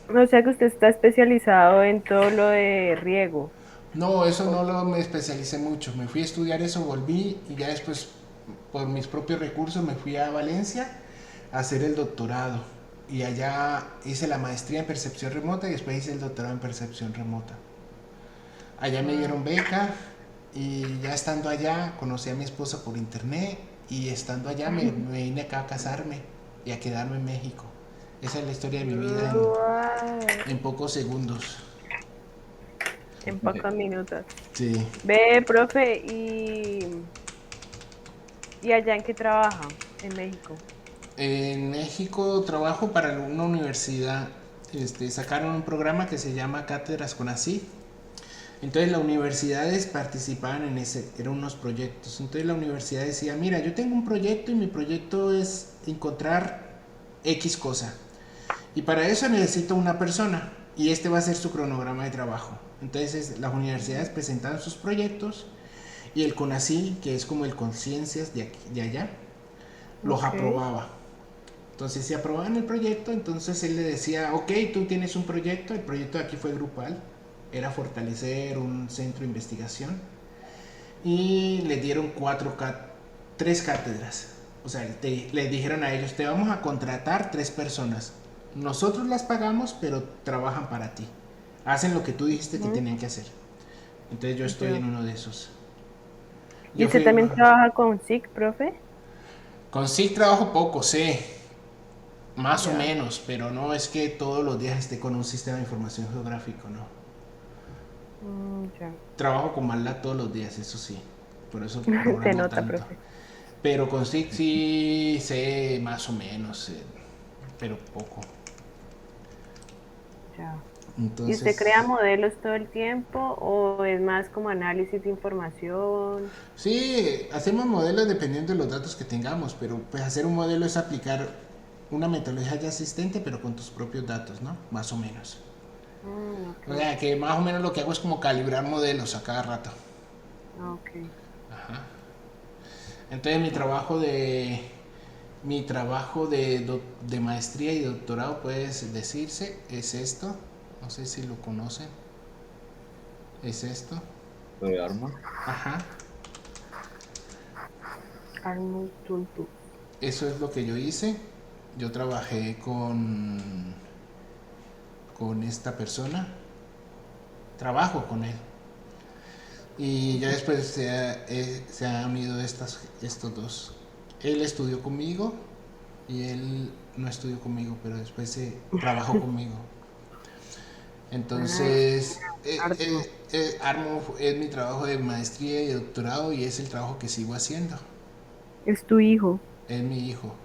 O sea que usted está especializado en todo lo de riego. No, eso me especialicé mucho. Me fui a estudiar eso, volví y ya después, por mis propios recursos, me fui a Valencia a hacer el doctorado. Y allá hice la maestría en percepción remota y después hice el doctorado en percepción remota. Allá me dieron beca y ya estando allá conocí a mi esposa por internet y estando allá me vine acá a casarme y a quedarme en México. Esa es la historia de mi vida en pocos segundos. En pocos minutos. Sí. Ve, profe, ¿y allá en qué trabaja? En México. En México trabajo para una universidad. Sacaron un programa que se llama Cátedras CONACYT. Entonces las universidades participaban en ese, eran unos proyectos. Entonces la universidad decía, mira, yo tengo un proyecto y mi proyecto es encontrar X cosa. Y para eso necesito una persona y este va a ser su cronograma de trabajo. Entonces las universidades presentaban sus proyectos y el CONACYT, que es como el Conciencias de allá, los Ok. aprobaba. Entonces si aprobaban el proyecto, entonces él le decía, ok, tú tienes un proyecto, el proyecto de aquí fue grupal, era fortalecer un centro de investigación y le dieron tres cátedras. O sea, le dijeron a ellos, te vamos a contratar 3 personas. Nosotros las pagamos, pero trabajan para ti. Hacen lo que tú dijiste que Ujú. tenían que hacer. Entonces yo estoy Ya. en uno de esos. ¿Y Yo usted fui también trabaja con SIC, profe? con SIG trabajo poco, sé, más o Ya. menos, pero no es que todos los días esté con un sistema de información geográfico, no. Ya. Trabajo con MATLAB todos los días, eso sí. Por eso Se programo nota, tanto. profe. Pero con SIG sí sé más o menos, pero poco. Ya. ¿Y usted Entonces, crea modelos todo el tiempo o es más como análisis de información? sí, hacemos modelos dependiendo de los datos que tengamos, pero pues hacer un modelo es aplicar una metodología ya existente, pero con tus propios datos, ¿no? Más o menos. Ok, O sea, que más o menos lo que hago es como calibrar modelos a cada rato. ok. Entonces mi trabajo de maestría y doctorado, puedes decirse, es esto. No sé si lo conocen. Es esto. Lo de arma. Ajá. Arnold Tultu. Eso es lo que yo hice. Yo trabajé con esta persona. Trabajo con él. Y ya después se han unido estos dos. Él estudió conmigo y él no estudió conmigo, pero después se trabajó conmigo. Ah, Entonces, Arno. Armo es mi trabajo de maestría y doctorado y es el trabajo que sigo haciendo. Es tu hijo. Es mi hijo.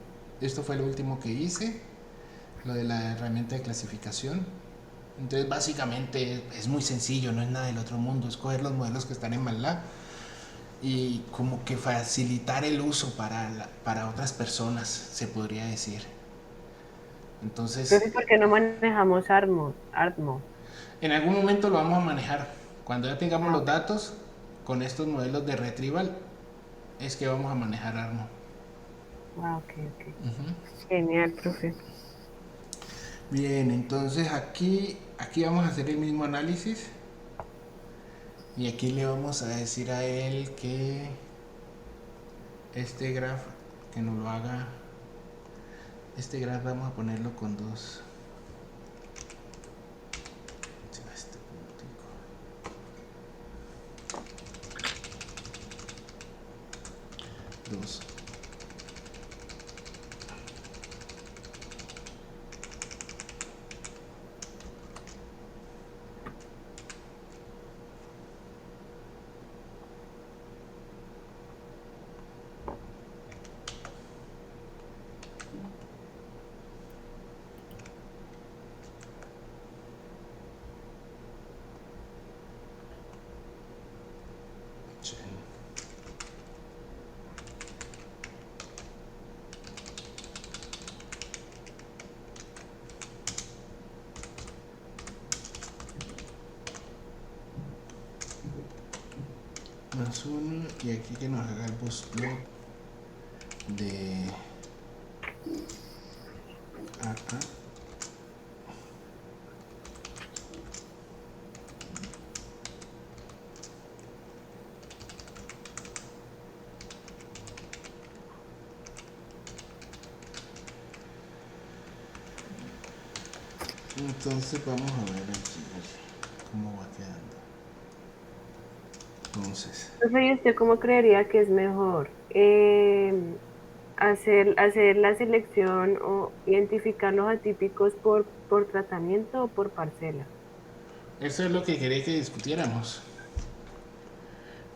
Esto fue lo último que hice, lo de la herramienta de clasificación. Entonces, básicamente es muy sencillo, no es nada del otro mundo. Escoger los modelos que están en MATLAB y como que facilitar el uso para otras personas, se podría decir. Entonces, Profe, ¿por qué no manejamos Armo? en algún momento lo vamos a manejar. Cuando ya tengamos Ah, los ok. datos con estos modelos de retrieval, es que vamos a manejar Armo. Ah, ok, ok. Genial, profe. Bien, entonces aquí vamos a hacer el mismo análisis y aquí le vamos a decir a él que este graph, que nos lo haga, este graph vamos a ponerlo con dos. Este puntico. Dos. Más uno y aquí que nos haga el boost plot de acá. Entonces vamos a ver aquí cómo va quedando. Entonces, Profe, ¿y usted cómo creería que es mejor? Hacer la selección o identificar los atípicos por tratamiento o por parcela. eso es lo que quería que discutiéramos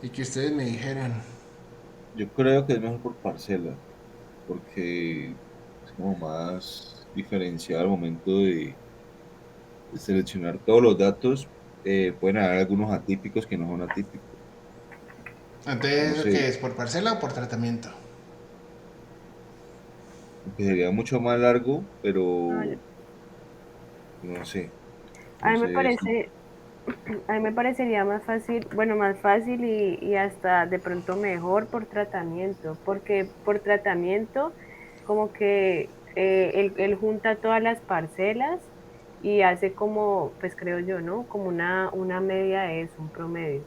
y que ustedes me dijeran. Yo creo que es mejor por parcela, porque es como más diferencial al momento de seleccionar todos los datos. pueden haber algunos atípicos que no son atípicos. No Entonces, ¿qué sé, es? ¿Por parcela o por tratamiento? aunque sería mucho más largo, No, pero no sé, a no mí me sé si. parece, a mí me parecería más fácil, bueno, más fácil y hasta de pronto mejor por tratamiento, porque por tratamiento como que él junta todas las parcelas y hace como, pues creo yo, ¿no? Como una media de eso, un promedio.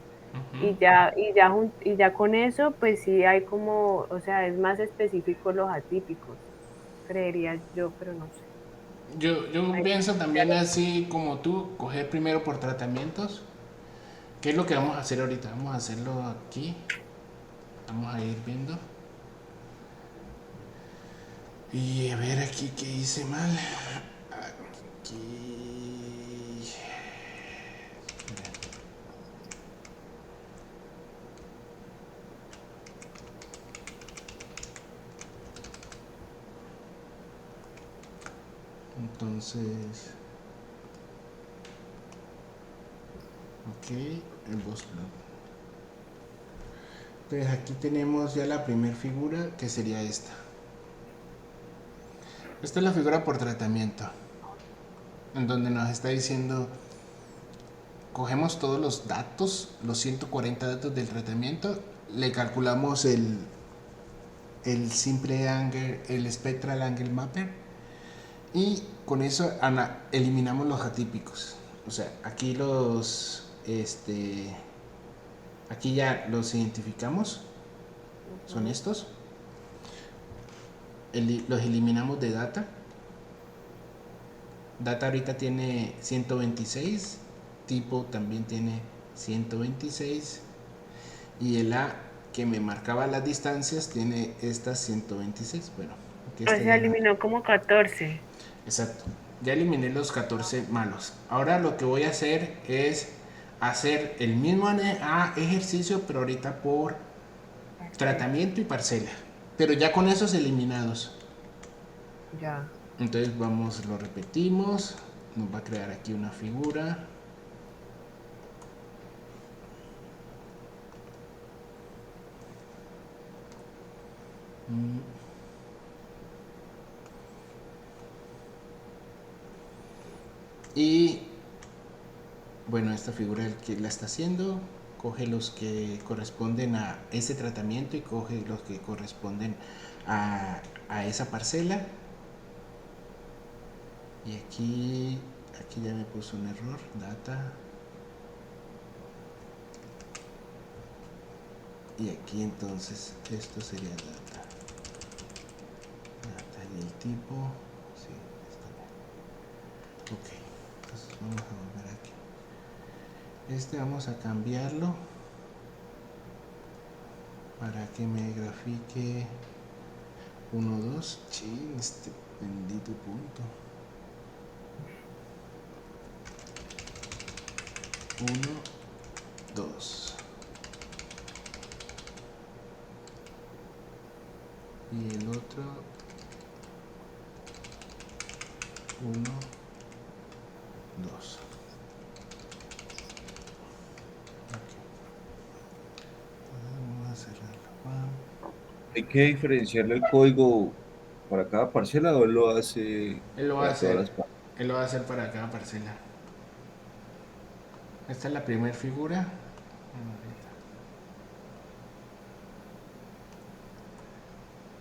Y ya con eso, pues sí hay como, o sea, es más específico los atípicos, creería yo, pero no sé. Yo Hay pienso que también estudiarlo. así como tú, coger primero por tratamientos. ¿Qué es lo que vamos a hacer ahorita? Vamos a hacerlo aquí. Vamos a ir viendo. Y a ver aquí qué hice mal. Aquí. Entonces. Ok, el boss plot. Entonces aquí tenemos ya la primera figura que sería esta. Esta es la figura por tratamiento. En donde nos está diciendo, cogemos todos los datos, los 140 datos del tratamiento, le calculamos el simple angle, el spectral angle mapper y con eso eliminamos los atípicos. O sea, aquí aquí ya los identificamos, son Ujú. estos, los eliminamos de data. Data ahorita tiene 126, tipo también tiene 126 y el A que me marcaba las distancias tiene estas 126. Bueno, que O esta sea, ya no. eliminó como 14. Exacto. Ya eliminé los 14 malos. Ahora lo que voy a hacer es hacer el mismo ejercicio, pero ahorita por Parcela. tratamiento y parcela. Pero ya con esos eliminados. Ya. Entonces vamos, lo repetimos. Nos va a crear aquí una figura. Y bueno, esta figura el que la está haciendo, coge los que corresponden a ese tratamiento y coge los que corresponden a esa parcela. Y aquí ya me puso un error, data. Y aquí entonces esto sería data. Data y el tipo, sí, está bien. Ok, entonces vamos a volver aquí. Este vamos a cambiarlo para que me grafique 1, 2. Chin, este bendito punto. 1, 2. Y el otro 1, 2. Ok. Vamos a cerrarlo. Hay que diferenciarle el código para cada parcela o él lo hace Él lo va a para todas hacer. las parcelas. Él lo va a hacer para cada parcela. Esta es la primera figura.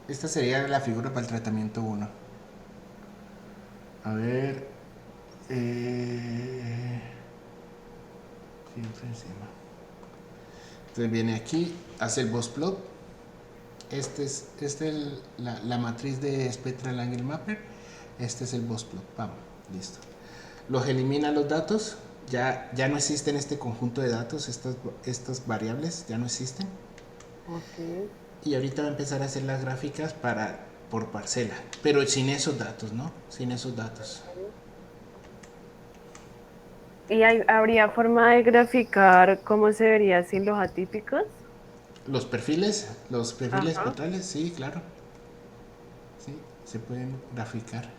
Esta sería la figura para el tratamiento 1. A ver. Siempre encima. Entonces viene aquí, hace el boss plot. Este es la matriz de Spectral Angle Mapper. Este es el boss plot. Vamos, listo. Los elimina los datos. Ya no existen este conjunto de datos. Estas variables ya no existen. Ok. Y ahorita va a empezar a hacer las gráficas por parcela. Pero sin esos datos, ¿no? Sin esos datos. ¿Y habría forma de graficar cómo se vería sin los atípicos? Los perfiles Ajá. espectrales, sí, claro. Sí, se pueden graficar.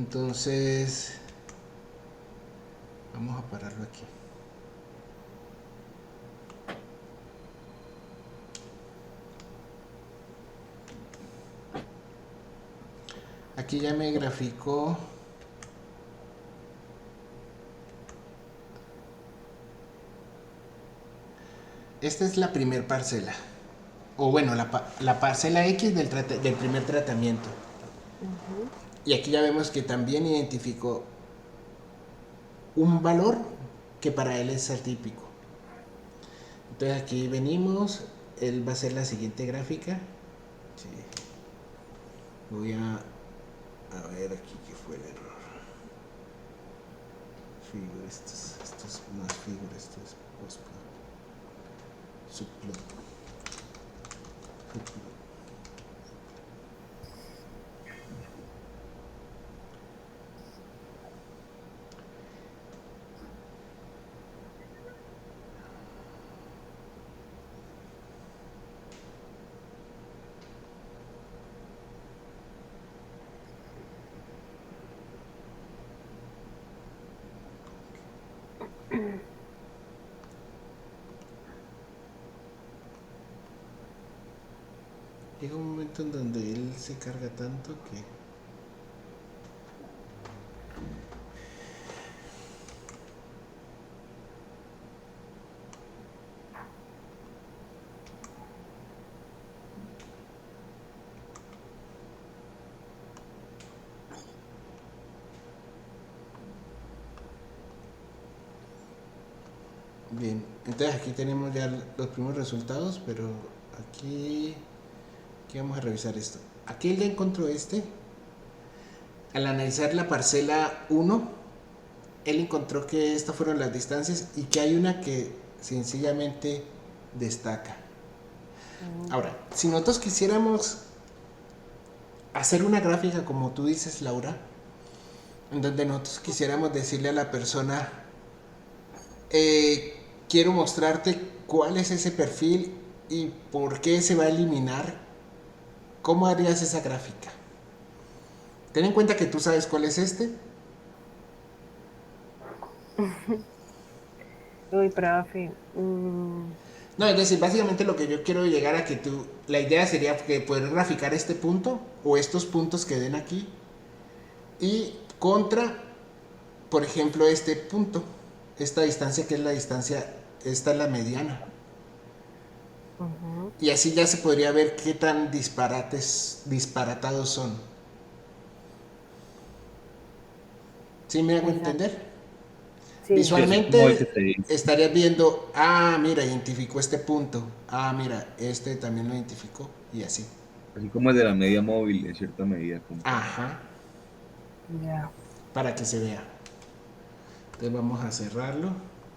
Entonces, vamos a pararlo aquí. Aquí ya me graficó. Esta es la primer parcela. O bueno, la parcela X del primer tratamiento. Y aquí ya vemos que también identificó un valor que para él es atípico. Entonces aquí venimos, él va a hacer la siguiente gráfica. Sí. Voy a ver aquí qué fue el error. Figure, esto es más figure, esto es postplot. Subplot. Subplot. Llega un momento en donde él se carga tanto que... Bien, entonces aquí tenemos ya los primeros resultados, pero aquí vamos a revisar esto. Aquí él ya encontró al analizar la parcela 1, él encontró que estas fueron las distancias y que hay una que sencillamente destaca. Ahora, si nosotros quisiéramos hacer una gráfica como tú dices, Laura, en donde nosotros quisiéramos decirle a la persona, quiero mostrarte cuál es ese perfil y por qué se va a eliminar, ¿cómo harías esa gráfica? Ten en cuenta que tú sabes cuál es este. Uy, profe. No, es decir, básicamente lo que yo quiero llegar a que la idea sería que poder graficar este punto o estos puntos que den aquí y contra, por ejemplo, este punto, esta distancia que es la distancia, esta es la mediana. Y así ya se podría ver qué tan disparatados son. ¿Sí me hago entender? Sí. Visualmente estarías viendo, mira, identificó este punto, mira, este también lo identificó y así. Así como el de la media móvil, en cierta medida. Ajá. Ya. Para que se vea. Entonces vamos a cerrarlo.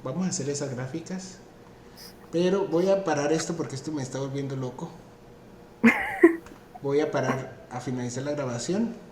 Vamos a hacer esas gráficas. Pero voy a parar esto porque esto me está volviendo loco. Voy a parar a finalizar la grabación.